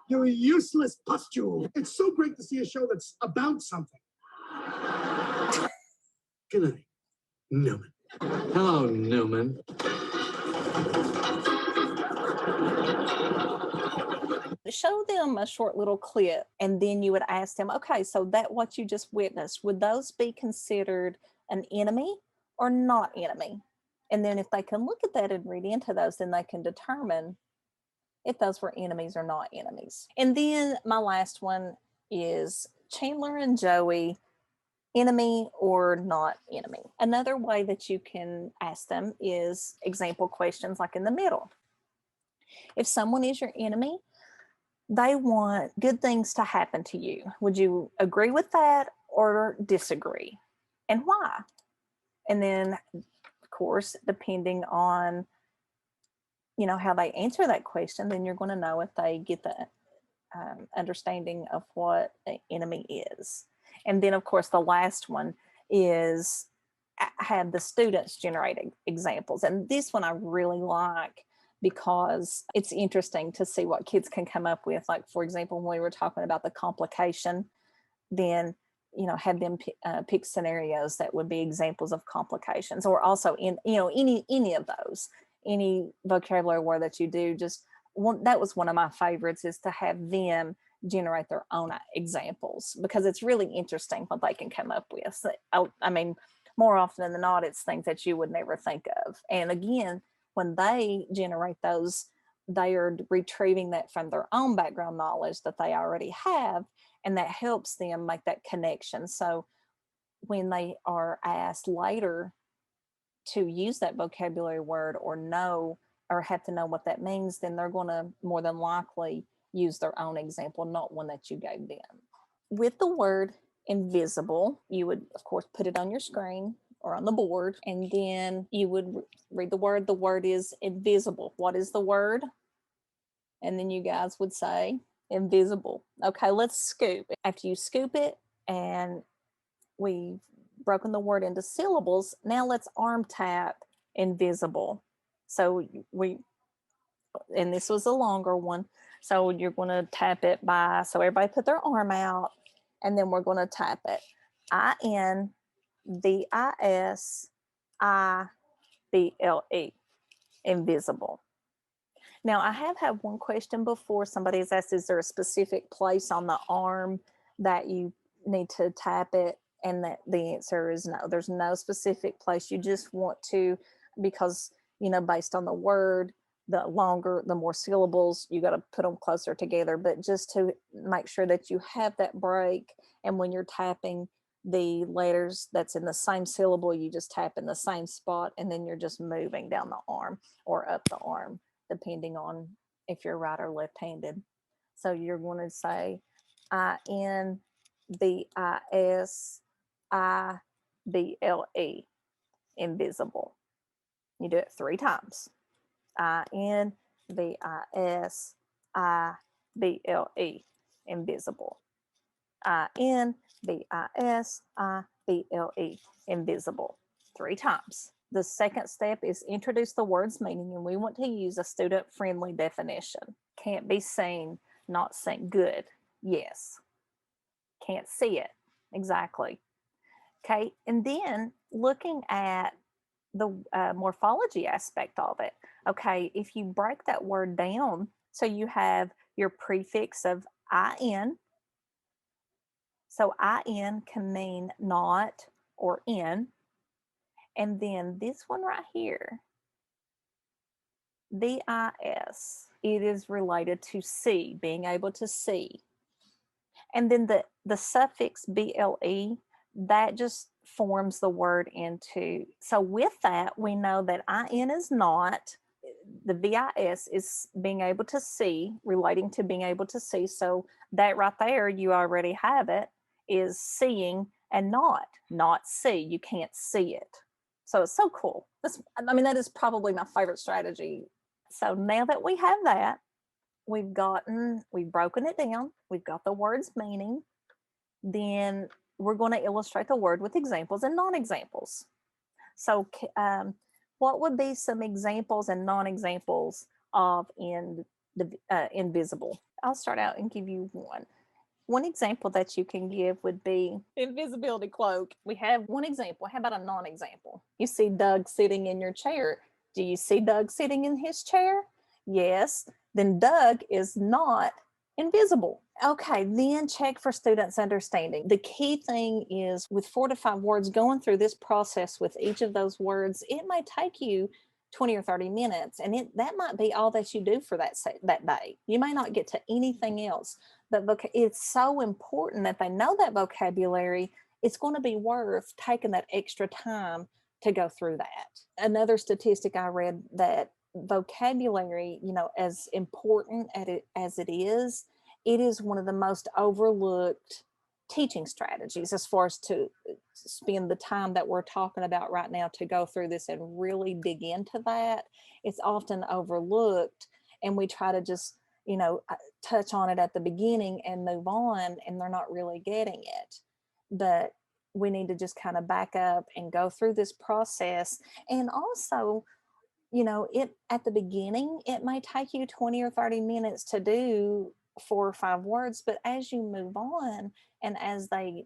You're a useless pustule. It's so great to see a show that's about something. Good night, Newman. Hello, Newman. Show them a short little clip, and then you would ask them, okay, so that what you just witnessed, would those be considered an enemy or not enemy? And then if they can look at that and read into those, then they can determine if those were enemies or not enemies. And then my last one is Chandler and Joey, enemy or not enemy. Another way that you can ask them is example questions like in the middle. If someone is your enemy, they want good things to happen to you. Would you agree with that or disagree? And why? And then, of course, depending on, how they answer that question, then you're going to know if they get the understanding of what an enemy is. And then, of course, the last one is have the students generate examples. And this one I really like, because it's interesting to see what kids can come up with. Like, for example, when we were talking about the complication, then, have them pick scenarios that would be examples of complications, or also in, any of those, any vocabulary word that you do. That was one of my favorites, is to have them generate their own examples, because it's really interesting what they can come up with. So, I mean, more often than not, it's things that you would never think of. And again, when they generate those, they are retrieving that from their own background knowledge that they already have, and that helps them make that connection. So when they are asked later to use that vocabulary word or have to know what that means, then they're going to more than likely use their own example, not one that you gave them. With the word invisible, you would, of course, put it on your screen or on the board, and then you would read the word. The word is invisible. What is the word? And then you guys would say invisible. Okay, let's scoop. After you scoop it and we've broken the word into syllables, now let's arm tap invisible. So and this was a longer one, so you're going to tap it so everybody put their arm out, and then we're going to tap it. INVISIBLE, invisible. Now, I have had one question before. Somebody has asked, is there a specific place on the arm that you need to tap it? And that the answer is no. There's no specific place. You just want to, because, based on the word, the longer, the more syllables, you got to put them closer together. But just to make sure that you have that break, and when you're tapping the letters that's in the same syllable, you just tap in the same spot, and then you're just moving down the arm or up the arm, depending on if you're right or left-handed. So you're going to say INVISIBLE, invisible. You do it 3 times. INVISIBLE, invisible. INVISIBLE, BLE, invisible, 3 times. The second step is introduce the word's meaning, and we want to use a student-friendly definition. Can't be seen, not seen. Good. Yes. Can't see it. Exactly. Okay, and then looking at the morphology aspect of it. Okay, if you break that word down, so you have your prefix of IN. So IN can mean not or in. And then this one right here, BIS, it is related to see, being able to see. And then the suffix BLE, that just forms the word into, so with that, we know that IN is not, the VIS is being able to see, relating to being able to see. So that right there, you already have it, is seeing and not see. You can't see it. So it's so cool. I mean, that is probably my favorite strategy. So now that we have that, we've broken it down. We've got the word's meaning. Then we're going to illustrate the word with examples and non-examples. So what would be some examples and non-examples of invisible? I'll start out and give you one. One example that you can give would be invisibility cloak. We have one example. How about a non-example? You see Doug sitting in your chair. Do you see Doug sitting in his chair? Yes. Then Doug is not invisible. Okay, then check for students' understanding. The key thing is with 4 to 5 words, going through this process with each of those words, it may take you 20 or 30 minutes, and that might be all that you do for that day. You may not get to anything else, but it's so important that they know that vocabulary. It's going to be worth taking that extra time to go through that. Another statistic I read, that vocabulary, as important as it is one of the most overlooked teaching strategies, as far as to spend the time that we're talking about right now to go through this and really dig into that. It's often overlooked, and we try to just touch on it at the beginning and move on, and they're not really getting it. But we need to just kind of back up and go through this process. And also, it at the beginning, it may take you 20 or 30 minutes to do 4 or 5 words, but as you move on and as they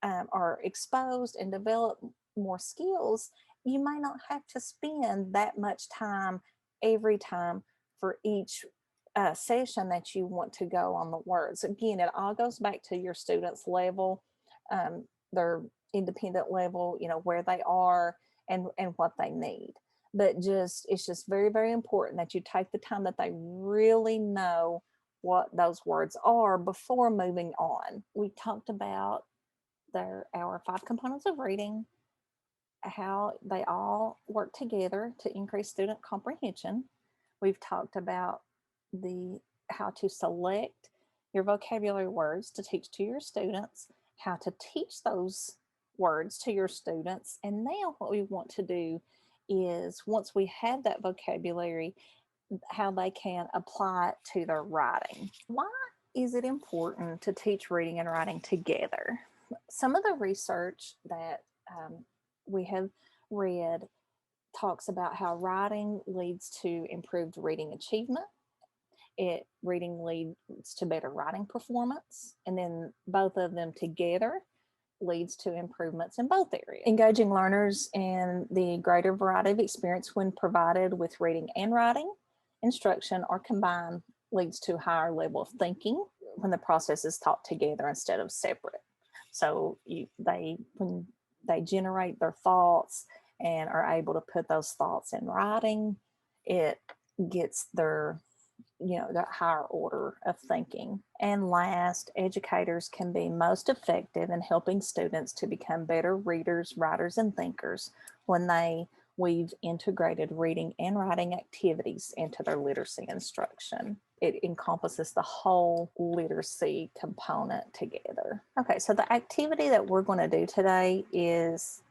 are exposed and develop more skills, you might not have to spend that much time every time for each session that you want to go on the words. Again, it all goes back to your students' level, their independent level, where they are and what they need. But it's just very, very important that you take the time that they really know what those words are before moving on. We talked about our 5 components of reading, how they all work together to increase student comprehension. We've talked about how to select your vocabulary words to teach to your students, how to teach those words to your students. And now what we want to do is, once we have that vocabulary, how they can apply it to their writing. Why is it important to teach reading and writing together? Some of the research that we have read talks about how writing leads to improved reading achievement. Reading leads to better writing performance, and then both of them together leads to improvements in both areas. Engaging learners in the greater variety of experience when provided with reading and writing instruction or combined leads to a higher level of thinking when the process is taught together instead of separate. So when they generate their thoughts and are able to put those thoughts in writing, it gets their that higher order of thinking. And last, educators can be most effective in helping students to become better readers, writers, and thinkers when they weave integrated reading and writing activities into their literacy instruction. It encompasses the whole literacy component together. Okay, so the activity that we're going to do today is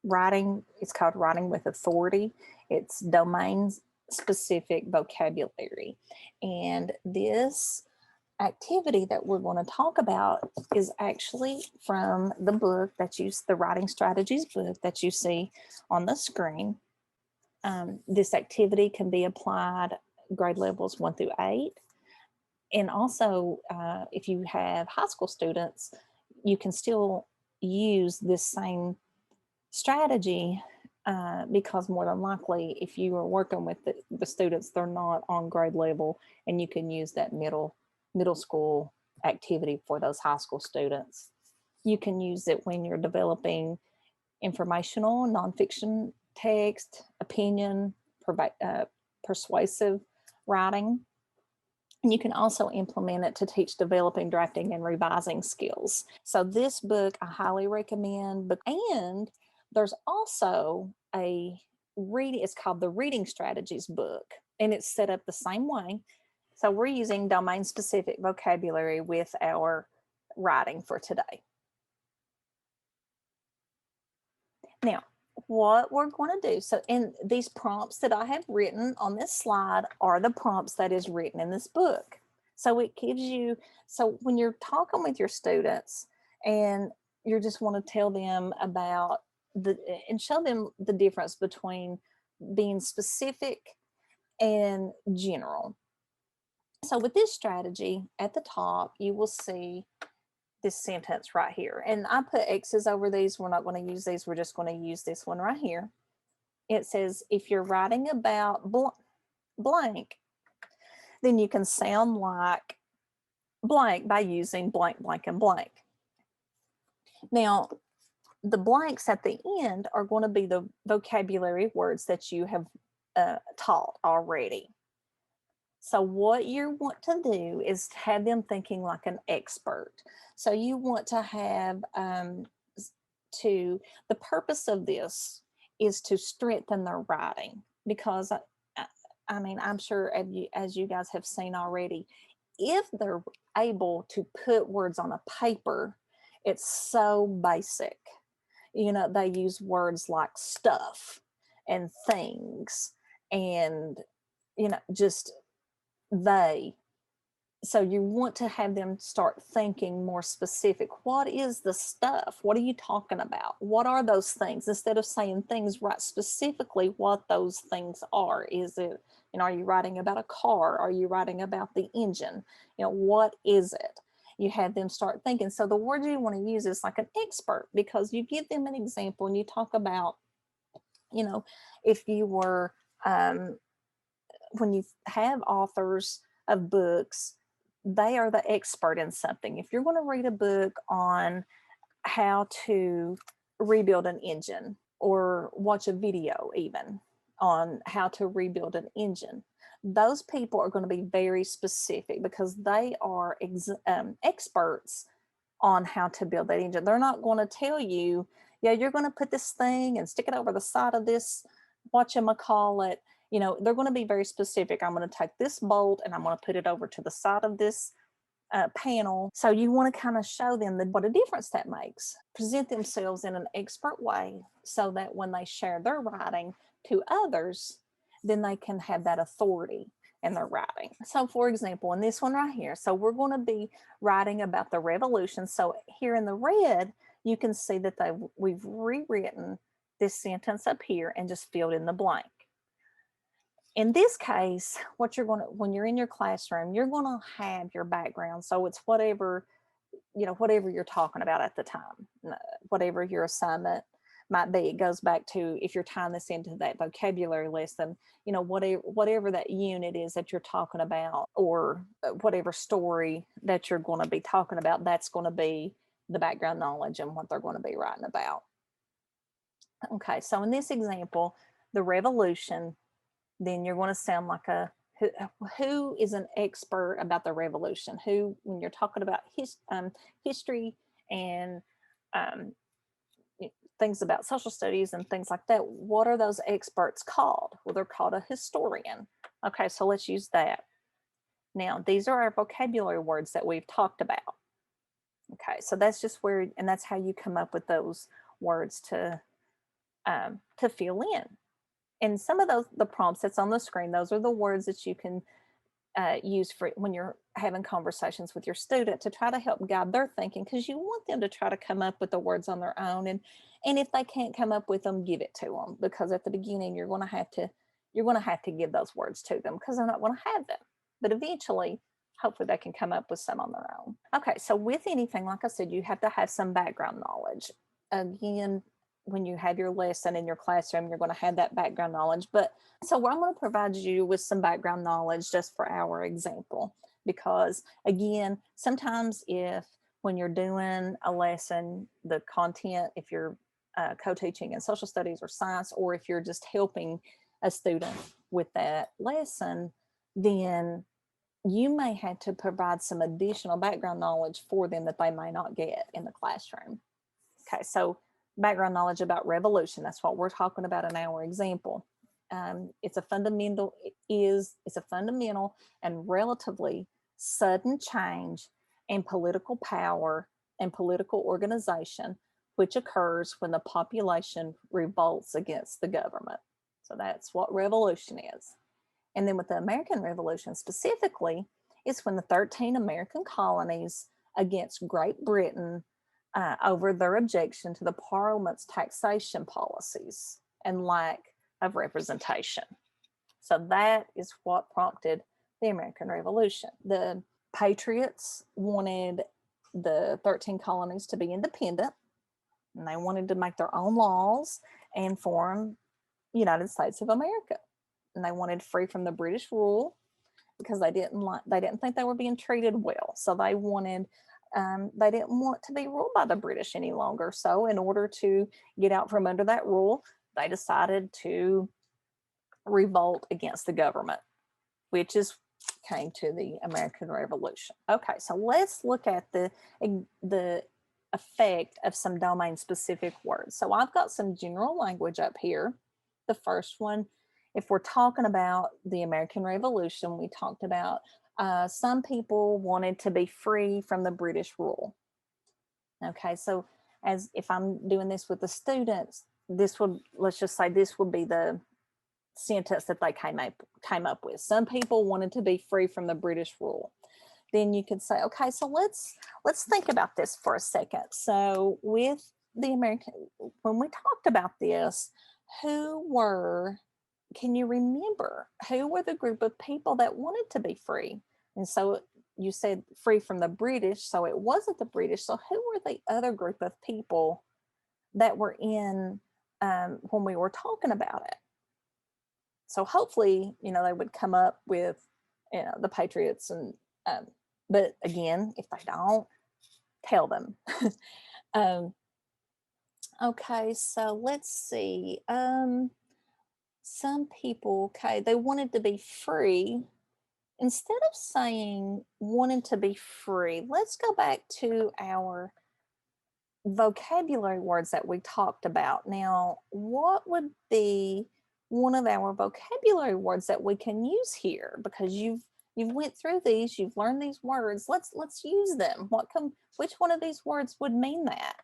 writing. It's called Writing with Authority. It's domains specific vocabulary. And this activity that we're going to talk about is actually from the book the Writing Strategies book that you see on the screen. This activity can be applied grade levels 1 through 8. And also, if you have high school students, you can still use this same strategy because more than likely, if you are working with the students, they're not on grade level, and you can use that middle school activity for those high school students. You can use it when you're developing informational, nonfiction text, opinion, persuasive writing. And you can also implement it to teach developing, drafting, and revising skills. So this book I highly recommend. And there's also it's called the Reading Strategies book, and it's set up the same way. So we're using domain-specific vocabulary with our writing for today. Now, what we're going to do, so in these prompts that I have written on this slide are the prompts that is written in this book. So it gives you, so when you're talking with your students and you just want to tell them about and show them the difference between being specific and general. So with this strategy at the top, you will see this sentence right here. And I put X's over these. We're not going to use these. We're just going to use this one right here. It says, if you're writing about blank, then you can sound like blank by using blank, blank, and blank. Now, the blanks at the end are going to be the vocabulary words that you have taught already. So what you want to do is have them thinking like an expert. So you want to have the purpose of this is to strengthen their writing, because I mean, I'm sure as you guys have seen already, if they're able to put words on a paper, it's so basic. You know, they use words like stuff and things and, you know, just so you want to have them start thinking more specific. What is the stuff? What are you talking about? What are those things? Instead of saying things, write specifically what those things are. Is it, you know, are you writing about a car? Are you writing about the engine? You know, what is it? You have them start thinking. So the word you want to use is like an expert, because you give them an example and you talk about, you know, if you were, when you have authors of books, they are the expert in something. If you're going to read a book on how to rebuild an engine, or watch a video even on how to rebuild an engine, those people are going to be very specific because they are experts on how to build that engine. They're not going to tell you, yeah, you're going to put this thing and stick it over the side of this, whatchamacallit. You know, they're going to be very specific. I'm going to take this bolt and I'm going to put it over to the side of this panel. So you want to kind of show them what a difference that makes. Present themselves in an expert way so that when they share their writing to others, then they can have that authority in their writing. So for example, in this one right here, so we're going to be writing about the revolution. So here in the red, you can see that we've rewritten this sentence up here and just filled in the blank. In this case, what you're going to, when you're in your classroom, you're going to have your background. So it's whatever, you know, whatever you're talking about at the time, whatever your assignment might be. It goes back to, if you're tying this into that vocabulary lesson, you know, whatever that unit is that you're talking about, or whatever story that you're going to be talking about, that's going to be the background knowledge and what they're going to be writing about. Okay, so in this example, the revolution, then you're going to sound like who is an expert about the revolution? Who, when you're talking about history and things about social studies and things like that, what are those experts called? Well, they're called a historian. Okay, so let's use that. Now, these are our vocabulary words that we've talked about. Okay, so that's just where, and that's how you come up with those words to fill in. And some of those, the prompts that's on the screen, those are the words that you can use for when you're having conversations with your student to try to help guide their thinking, because you want them to try to come up with the words on their own. And if they can't come up with them, give it to them, because at the beginning you're going to have to give those words to them, because they're not going to have them. But eventually, hopefully they can come up with some on their own. Okay, so with anything, like I said, you have to have some background knowledge. Again, when you have your lesson in your classroom, you're going to have that background knowledge. But so I'm going to provide you with some background knowledge just for our example, because again, sometimes when you're doing a lesson, the content, if you're co-teaching in social studies or science, or if you're just helping a student with that lesson, then you may have to provide some additional background knowledge for them that they may not get in the classroom. Okay, so background knowledge about revolution, that's what we're talking about in our example. It's a fundamental and relatively sudden change in political power and political organization, which occurs when the population revolts against the government. So that's what revolution is. And then with the American Revolution specifically, it's when the 13 American colonies against Great Britain over their objection to the Parliament's taxation policies and lack of representation. So that is what prompted the American Revolution. The Patriots wanted the 13 colonies to be independent, and they wanted to make their own laws and form United States of America. And they wanted free from the British rule, because they didn't think they were being treated well. So they didn't want to be ruled by the British any longer. So in order to get out from under that rule, they decided to revolt against the government, which came to the American Revolution. Okay, so let's look at the effect of some domain specific words. So I've got some general language up here. The first one, if we're talking about the American Revolution, we talked about some people wanted to be free from the British rule. Okay, so as if I'm doing this with the students, let's just say this would be the sentence that they came up with. Some people wanted to be free from the British rule. Then you could say, okay, so let's think about this for a second. So with the American, when we talked about this, can you remember who were the group of people that wanted to be free? And so you said free from the British, so it wasn't the British. So who were the other group of people that were in when we were talking about it? So hopefully, they would come up with, the Patriots, and but again, if they don't, tell them. Okay, so let's see. Some people, okay, they wanted to be free. Instead of saying wanted to be free, let's go back to our vocabulary words that we talked about. Now, what would be one of our vocabulary words that we can use here? Because you've went through these, you've learned these words. Let's use them. Which one of these words would mean that?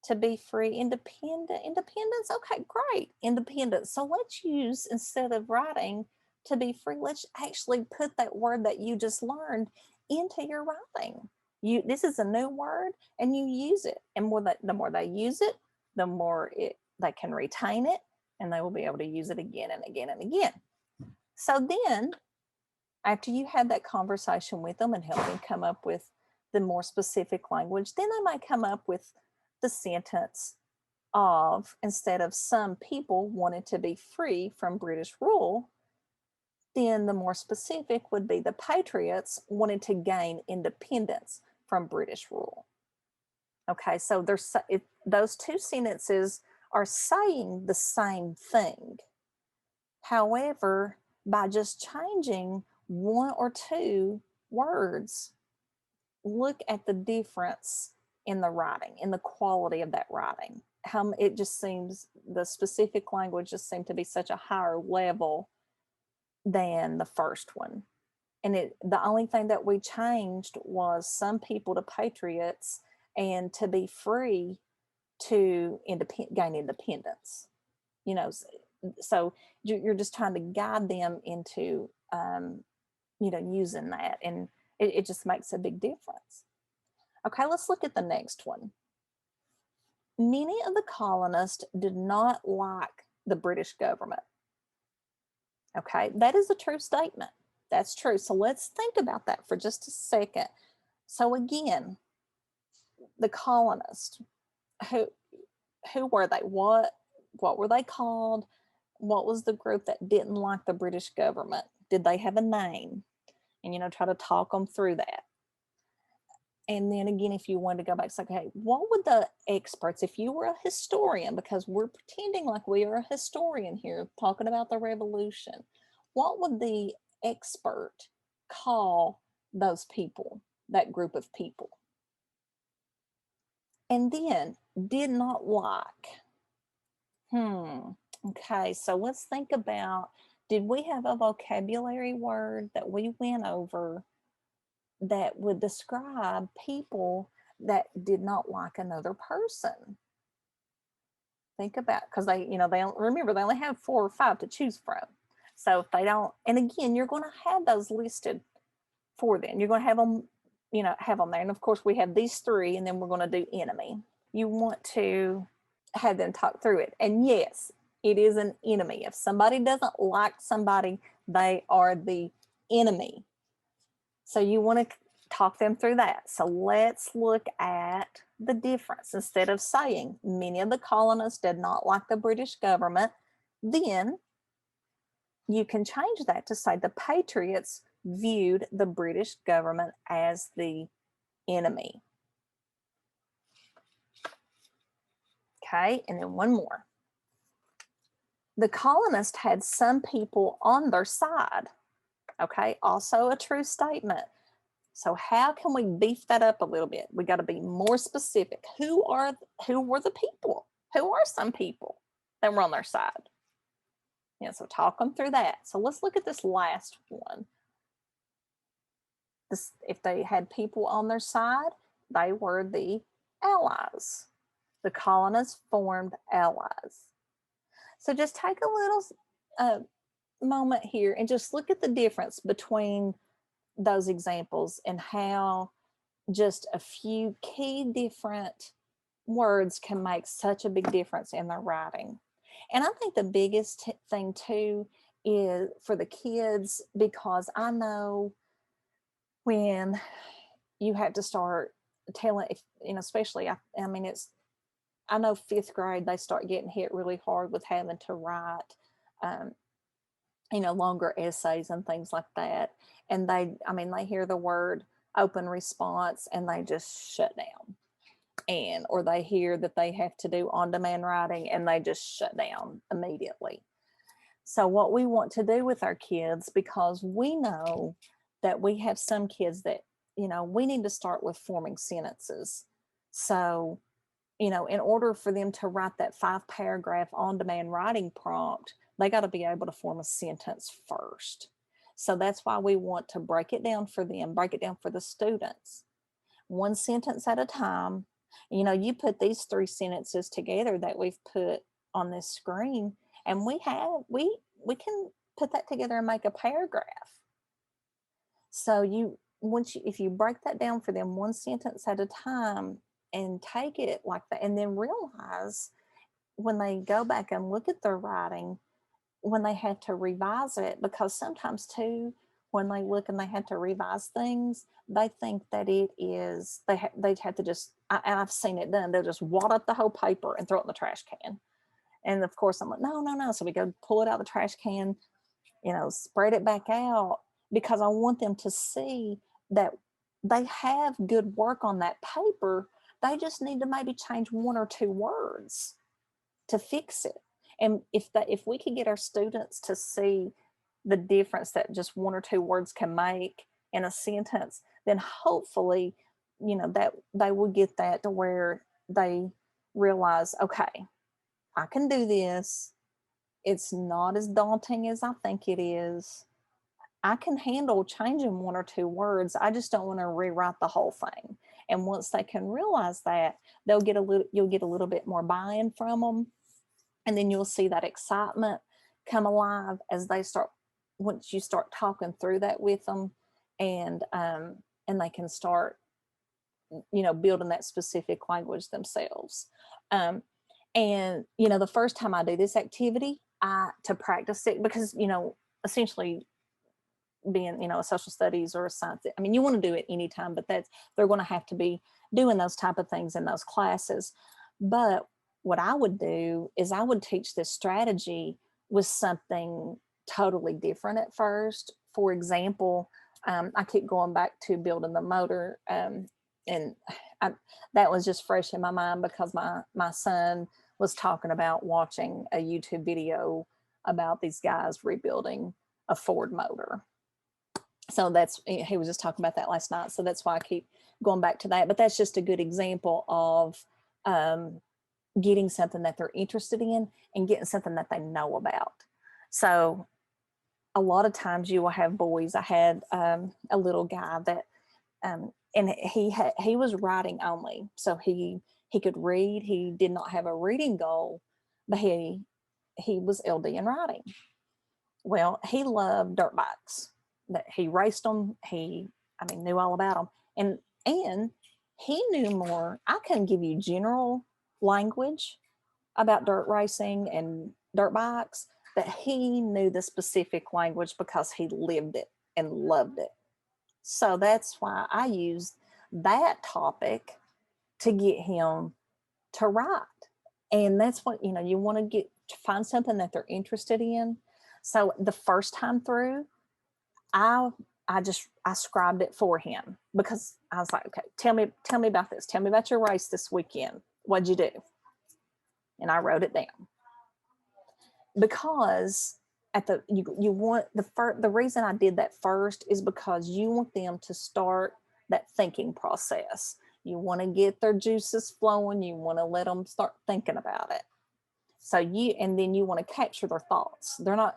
To be free, independence. Okay, great. Independence. So let's use, instead of writing to be free, let's actually put that word that you just learned into your writing. This is a new word, and you use it. And the more they use it, the more they can retain it, and they will be able to use it again and again and again. So then, after you have that conversation with them and help them come up with the more specific language, then they might come up with the sentence of, instead of some people wanted to be free from British rule, then the more specific would be the Patriots wanted to gain independence from British rule. Okay, so those two sentences are saying the same thing. However, by just changing one or two words, look at the difference in the writing, in the quality of that writing. How it just seems, the specific language just seemed to be such a higher level than the first one. And the only thing that we changed was some people to Patriots, and to be free to gain independence. So you're just trying to guide them into using that, and it just makes a big difference. Okay, let's look at the next one. Many of the colonists did not like the British government. Okay, that is a true statement. That's true. So let's think about that for just a second. So again, the colonists, who were they? What were they called? What was the group that didn't like the British government? Did they have a name? And try to talk them through that. And then again, if you wanted to go back, it's like, okay, what would the experts, if you were a historian, because we're pretending like we are a historian here, talking about the revolution, what would the expert call those people, that group of people? And then did not like. Okay, so let's think about, did we have a vocabulary word that we went over that would describe people that did not like another person? Think about, because they remember, they only have 4 or 5 to choose from. So if they don't, and again, you're going to have those listed for them. You're going to have them, have them there. And of course, we have these 3, and then we're going to do enemy. You want to have them talk through it. And yes, it is an enemy. If somebody doesn't like somebody, they are the enemy. So you want to talk them through that. So let's look at the difference. Instead of saying many of the colonists did not like the British government, then you can change that to say the Patriots viewed the British government as the enemy. Okay, and then one more. The colonists had some people on their side. Okay, also a true statement. So how can we beef that up a little bit? We got to be more specific. Who were the people? Who are some people that were on their side? So talk them through that. So let's look at this last one. If they had people on their side, they were the allies. The colonists formed allies. So just take a little moment here and just look at the difference between those examples and how just a few key different words can make such a big difference in their writing. And I think the biggest thing too is for the kids, because I know when you have to start telling, especially, I know 5th grade, they start getting hit really hard with having to write, longer essays and things like that. And they hear the word open response and they just shut down. Or they hear that they have to do on-demand writing and they just shut down immediately. So what we want to do with our kids, because we know that we have some kids that, we need to start with forming sentences. So, in order for them to write that 5-paragraph on-demand writing prompt, they got to be able to form a sentence first. So that's why we want to break it down for them, break it down for the students. One sentence at a time. You put these 3 sentences together that we've put on this screen, and we can put that together and make a paragraph. So if you break that down for them one sentence at a time and take it like that, and then realize when they go back and look at their writing, when they have to revise it, because sometimes too, when they look and they have to revise things, they think that it is, they have to just, I've seen it done, they'll just wad up the whole paper and throw it in the trash can. And of course I'm like, no. So we go pull it out of the trash can, spread it back out, because I want them to see that they have good work on that paper. They just need to maybe change 1 or 2 words to fix it. And if we could get our students to see the difference that just 1 or 2 words can make in a sentence, then hopefully, that they will get that to where they realize, okay, I can do this. It's not as daunting as I think it is. I can handle changing 1 or 2 words. I just don't want to rewrite the whole thing. And once they can realize that, you'll get a little bit more buy-in from them. And then you'll see that excitement come alive as they start once you start talking through that with them, and they can start, building that specific language themselves. And the first time I do this activity, to practice it, because essentially being a social studies or a science, I mean, you want to do it anytime, but they're going to have to be doing those type of things in those classes. But what I would do is I would teach this strategy with something totally different at first. For example, I keep going back to building the motor, and that was just fresh in my mind because my son was talking about watching a YouTube video about these guys rebuilding a Ford motor. So he was just talking about that last night. So that's why I keep going back to that. But that's just a good example of getting something that they're interested in and getting something that they know about. So a lot of times you will have boys. I had a little guy that, and he was writing only. So he could read. He did not have a reading goal, but he was LD in writing. Well, he loved dirt bikes. That he raced them. Knew all about them, and he knew more. I couldn't give you general language about dirt racing and dirt bikes, but he knew the specific language because he lived it and loved it. So that's why I used that topic to get him to write. And that's what, you want to find something that they're interested in. So the first time through, I scribed it for him because I was like, okay, tell me about this. Tell me about your race this weekend. What'd you do? And I wrote it down because the reason I did that first is because you want them to start that thinking process. You want to get their juices flowing. You want to let them start thinking about it. So and then you want to capture their thoughts. They're not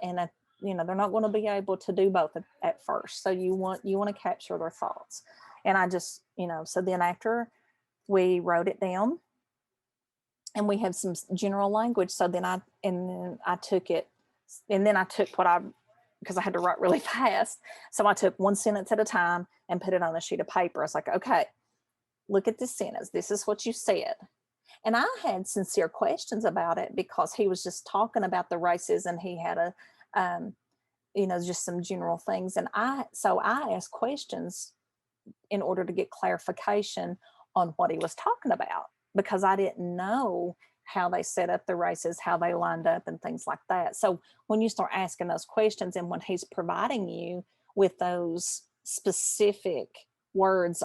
they're not going to be able to do both at first. So you want to capture their thoughts. And I just, so then after we wrote it down and we have some general language. So then I took it, and then I took because I had to write really fast. So I took one sentence at a time and put it on a sheet of paper. I was like, okay, look at this sentence. This is what you said. And I had sincere questions about it because he was just talking about the races and he had just some general things. And I asked questions in order to get clarification on what he was talking about, because I didn't know how they set up the races, how they lined up and things like that. So when you start asking those questions and when he's providing you with those specific words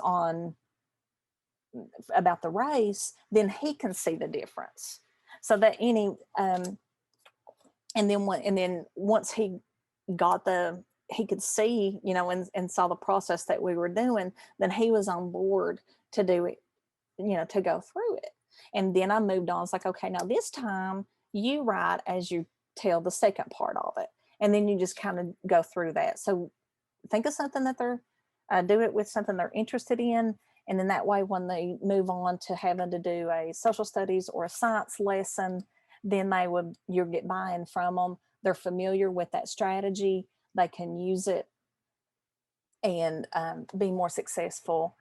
about the race, then he can see the difference. So that and then once he got he could see, and saw the process that we were doing, then he was on board to do it, to go through it. And then I moved on. It's like, okay, now this time you write as you tell the second part of it. And then you just kind of go through that. So think of something that do it with something they're interested in. And then that way, when they move on to having to do a social studies or a science lesson, then you'll get buy-in from them. They're familiar with that strategy. They can use it and be more successful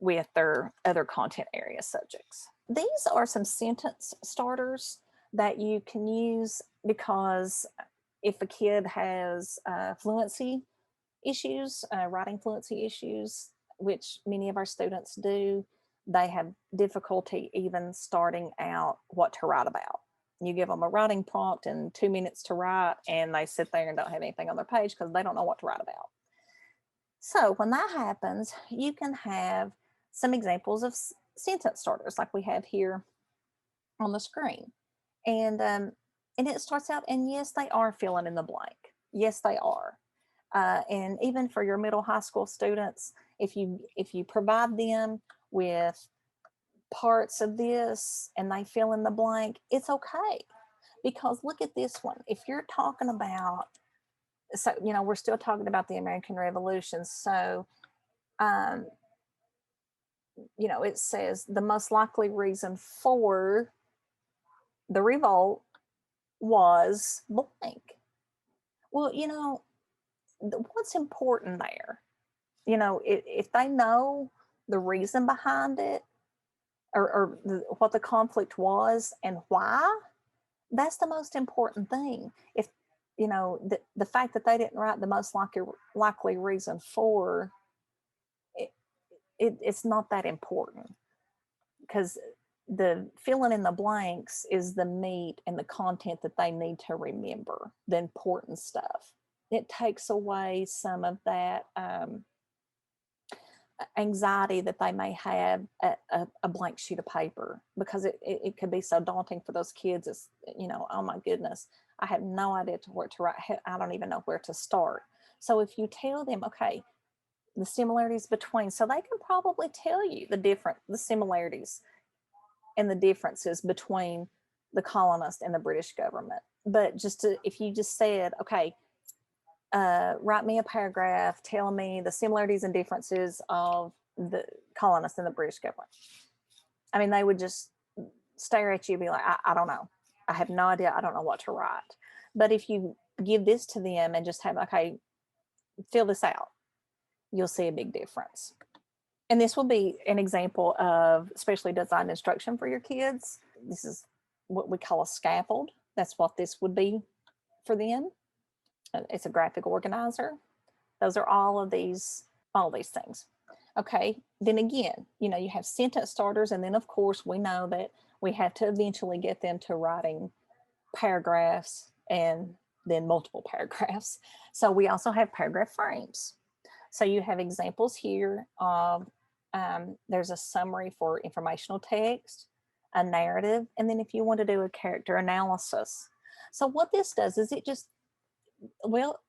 with their other content area subjects. These are some sentence starters that you can use, because if a kid has fluency issues, writing fluency issues, which many of our students do, they have difficulty even starting out what to write about. You give them a writing prompt and 2 minutes to write, and they sit there and don't have anything on their page because they don't know what to write about. So when that happens, you can have some examples of sentence starters like we have here on the screen. And it starts out, and yes, they are filling in the blank. Yes, they are. And even for your middle high school students, if you provide them with parts of this and they fill in the blank, it's okay. Because look at this one. If you're talking about, so, we're still talking about the American Revolution. So, it says the most likely reason for the revolt was blank. Well, what's important there? You know, if they know the reason behind it, or what the conflict was and why, that's the most important thing. If, you know, the fact that they didn't write the most likely reason for it, it's not that important, because the filling in the blanks is the meat and the content that they need to remember, the important stuff. It takes away some of that anxiety that they may have at a blank sheet of paper, because it could be so daunting for those kids. It's, you know, oh my goodness, I have no idea where to write. I don't even know where to start. So if you tell them, okay, the similarities between, so they can probably tell you the similarities and the differences between the colonists and the British government. But if you just said, okay, write me a paragraph telling me the similarities and differences of the colonists and the British government, I mean, they would just stare at you and be like, I don't know. I have no idea. I don't know what to write. But if you give this to them and just have, okay, fill this out, you'll see a big difference. And this will be an example of specially designed instruction for your kids. This is what we call a scaffold. That's what this would be for them. It's a graphic organizer. Those are all these things. Okay, then again, you know, you have sentence starters, and then of course we know that we have to eventually get them to writing paragraphs and then multiple paragraphs. So we also have paragraph frames. So you have examples here of there's a summary for informational text, a narrative, and then if you want to do a character analysis. So what this does is it just, well,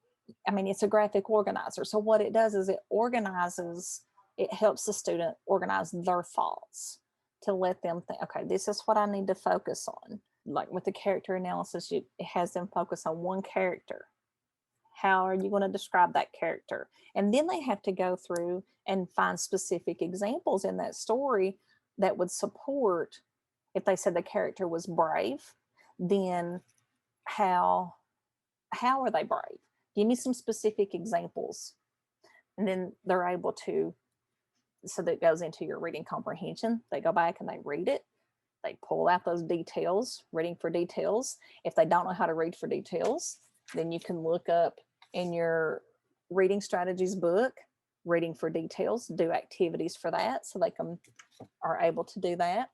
I mean, it's a graphic organizer. So what it does is it helps the student organize their thoughts, to let them think, okay, this is what I need to focus on. Like with the character analysis, it has them focus on one character. How are you going to describe that character? And then they have to go through and find specific examples in that story that would support, if they said the character was brave, then how are they brave? Give me some specific examples. And then they're able to, so that goes into your reading comprehension. They go back and they read it. They pull out those details, reading for details. If they don't know how to read for details, then you can look up in your reading strategies book, reading for details, do activities for that, so they are able to do that,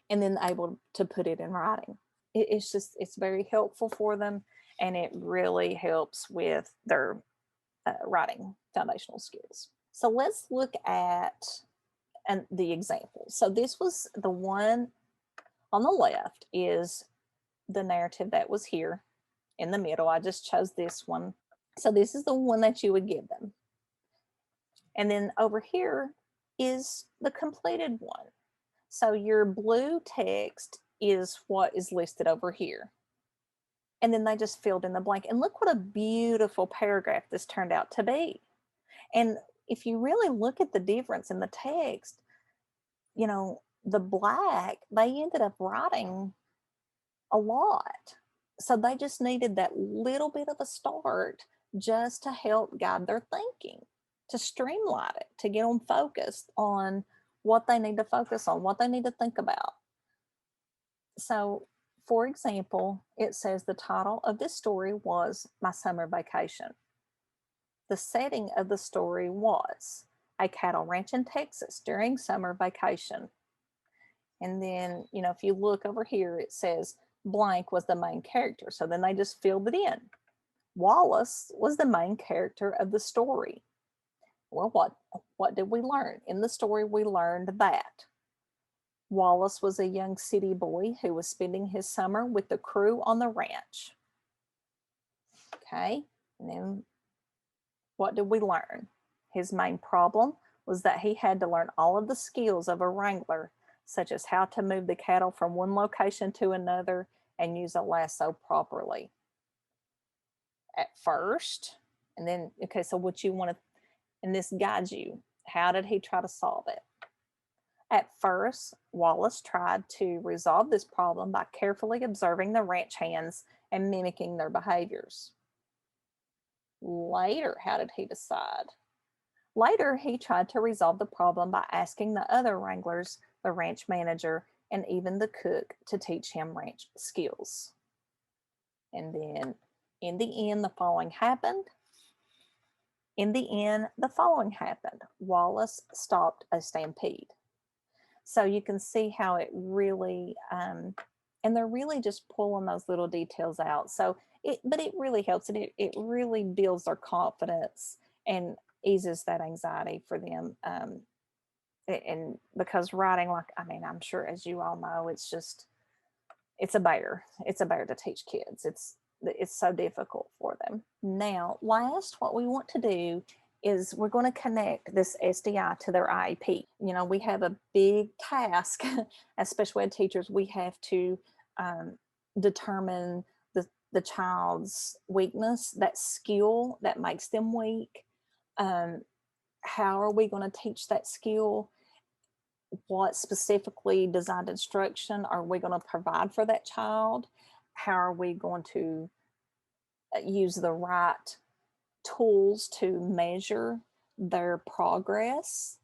and then able to put it in writing. It's very helpful for them, and it really helps with their writing foundational skills. So let's look at the example. So this was the one on the left, is the narrative that was here in the middle. I just chose this one. So this is the one that you would give them. And then over here is the completed one. So your blue text is what is listed over here. And then they just filled in the blank. And look what a beautiful paragraph this turned out to be. And if you really look at the difference in the text, you know, the black, they ended up writing a lot. So they just needed that little bit of a start just to help guide their thinking, to streamline it, to get them focused on what they need to focus on, what they need to think about. So, for example, it says the title of this story was My Summer Vacation. The setting of the story was a cattle ranch in Texas during summer vacation. And then, you know, if you look over here, it says blank was the main character. So then they just filled it in. Wallace was the main character of the story. Well, what did we learn? In the story, we learned that Wallace was a young city boy who was spending his summer with the crew on the ranch. Okay, and then what did we learn? His main problem was that he had to learn all of the skills of a wrangler, such as how to move the cattle from one location to another and use a lasso properly. At first, and then, okay, so what you want to, and this guides you. How did he try to solve it? At first, Wallace tried to resolve this problem by carefully observing the ranch hands and mimicking their behaviors. Later, how did he decide? Later, he tried to resolve the problem by asking the other wranglers, the ranch manager, and even the cook to teach him ranch skills. And then in the end, the following happened. Wallace stopped a stampede. So you can see how it really, and they're really just pulling those little details out. So but it really helps, and it really builds their confidence and eases that anxiety for them. And because writing, like, I mean, I'm sure as you all know, it's a bear to teach kids. It's so difficult for them. Now, last, what we want to do is we're going to connect this SDI to their IEP. You know, we have a big task as special ed teachers. We have to determine the child's weakness, that skill that makes them weak. How are we going to teach that skill? What specifically designed instruction are we going to provide for that child? How are we going to use the right tools to measure their progress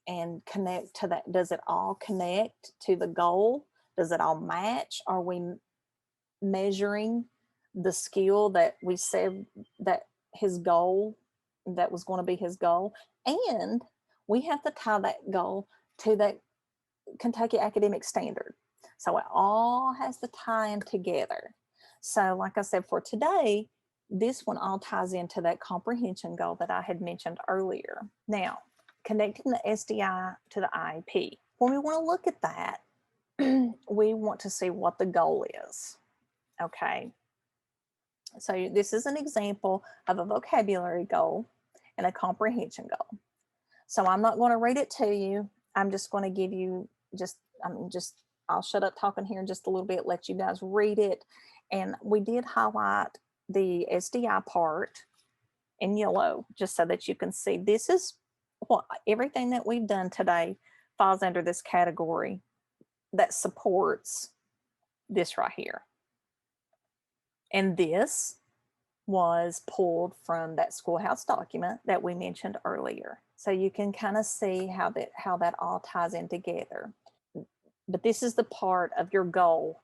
and connect to that? Does it all connect to the goal? Does it all match? Are we measuring the skill that we said that his goal, that was going to be his goal? And we have to tie that goal to that Kentucky academic standard. So it all has to tie in together. So like I said, for today, this one all ties into that comprehension goal that I had mentioned earlier. Now, connecting the SDI to the IEP. When we want to look at that, we want to see what the goal is. Okay. So this is an example of a vocabulary goal and a comprehension goal. So I'm not going to read it to you. I'm just going to give you I'll shut up talking here in just a little bit, let you guys read it. And we did highlight the SDI part in yellow, just so that you can see this is what everything that we've done today falls under this category that supports this right here. And this was pulled from that schoolhouse document that we mentioned earlier. So you can kind of see how that all ties in together. But this is the part of your goal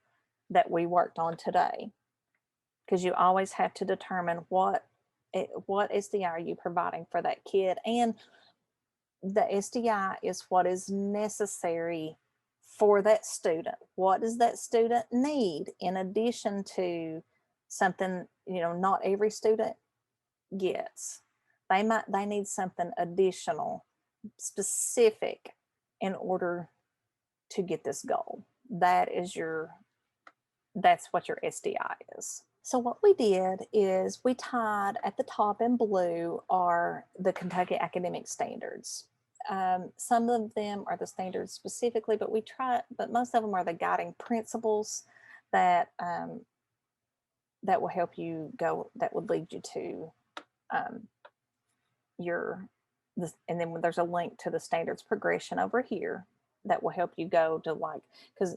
that we worked on today, because you always have to determine what SDI are you providing for that kid. And the SDI is what is necessary for that student. What does that student need in addition to something, you know, not every student gets. They need something additional, specific, in order to get this goal. That's what your SDI is. So what we did is we tied at the top in blue are the Kentucky academic standards. Some of them are the standards specifically, but most of them are the guiding principles that that will help you go, that would lead you to and then there's a link to the standards progression over here that will help you go to, like, because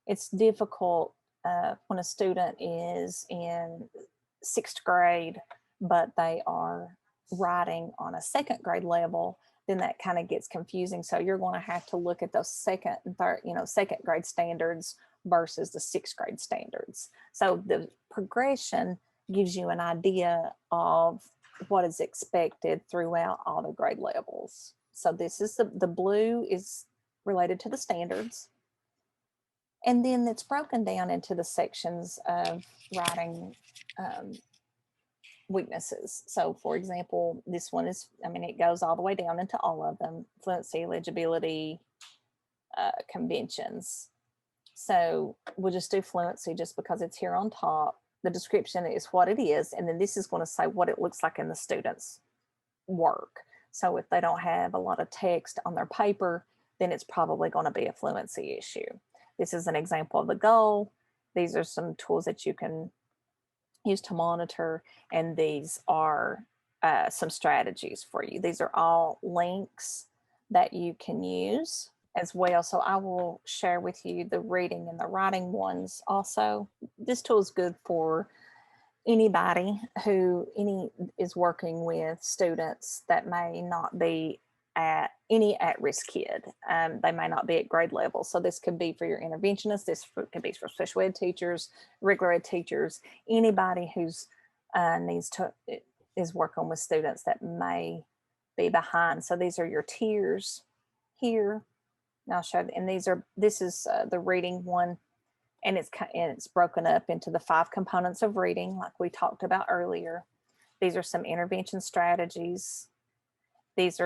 it's difficult when a student is in 6th grade, but they are writing on a 2nd grade level, then that kind of gets confusing. So you're going to have to look at those 2nd and 3rd, 2nd grade standards versus the 6th grade standards. So the progression gives you an idea of what is expected throughout all the grade levels. So this is the blue is related to the standards. And then it's broken down into the sections of writing weaknesses. So for example, this one is, it goes all the way down into all of them: fluency, legibility, conventions. So we'll just do fluency just because it's here on top. The description is what it is, and then this is going to say what it looks like in the student's work. So if they don't have a lot of text on their paper, then it's probably going to be a fluency issue. This is an example of the goal. These are some tools that you can use to monitor, and these are some strategies for you. These are all links that you can use as well. So I will share with you the reading and the writing ones also. This tool is good for anybody who is working with students that may not be at any at-risk kid. They may not be at grade level. So this could be for your interventionists, could be for special ed teachers, regular ed teachers, anybody who's is working with students that may be behind. So these are your tiers here. And I'll show, and this is the reading one, and it's broken up into the 5 components of reading, like we talked about earlier. These are some intervention strategies. This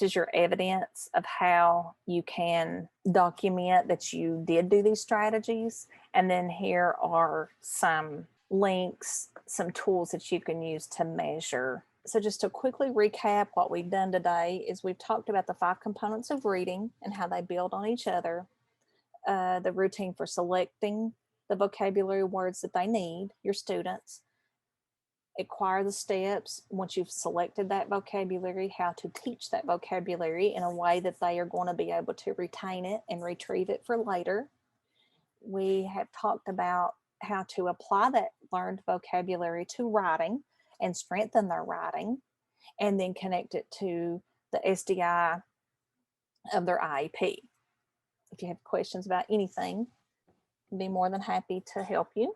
is your evidence of how you can document that you did do these strategies. And then here are some links, some tools that you can use to measure. So just to quickly recap what we've done today is we've talked about the 5 components of reading and how they build on each other. The routine for selecting the vocabulary words that they need, your students. Acquire the steps once you've selected that vocabulary, how to teach that vocabulary in a way that they are going to be able to retain it and retrieve it for later. We have talked about how to apply that learned vocabulary to writing and strengthen their writing, and then connect it to the SDI of their IEP. If you have questions about anything, I'd be more than happy to help you.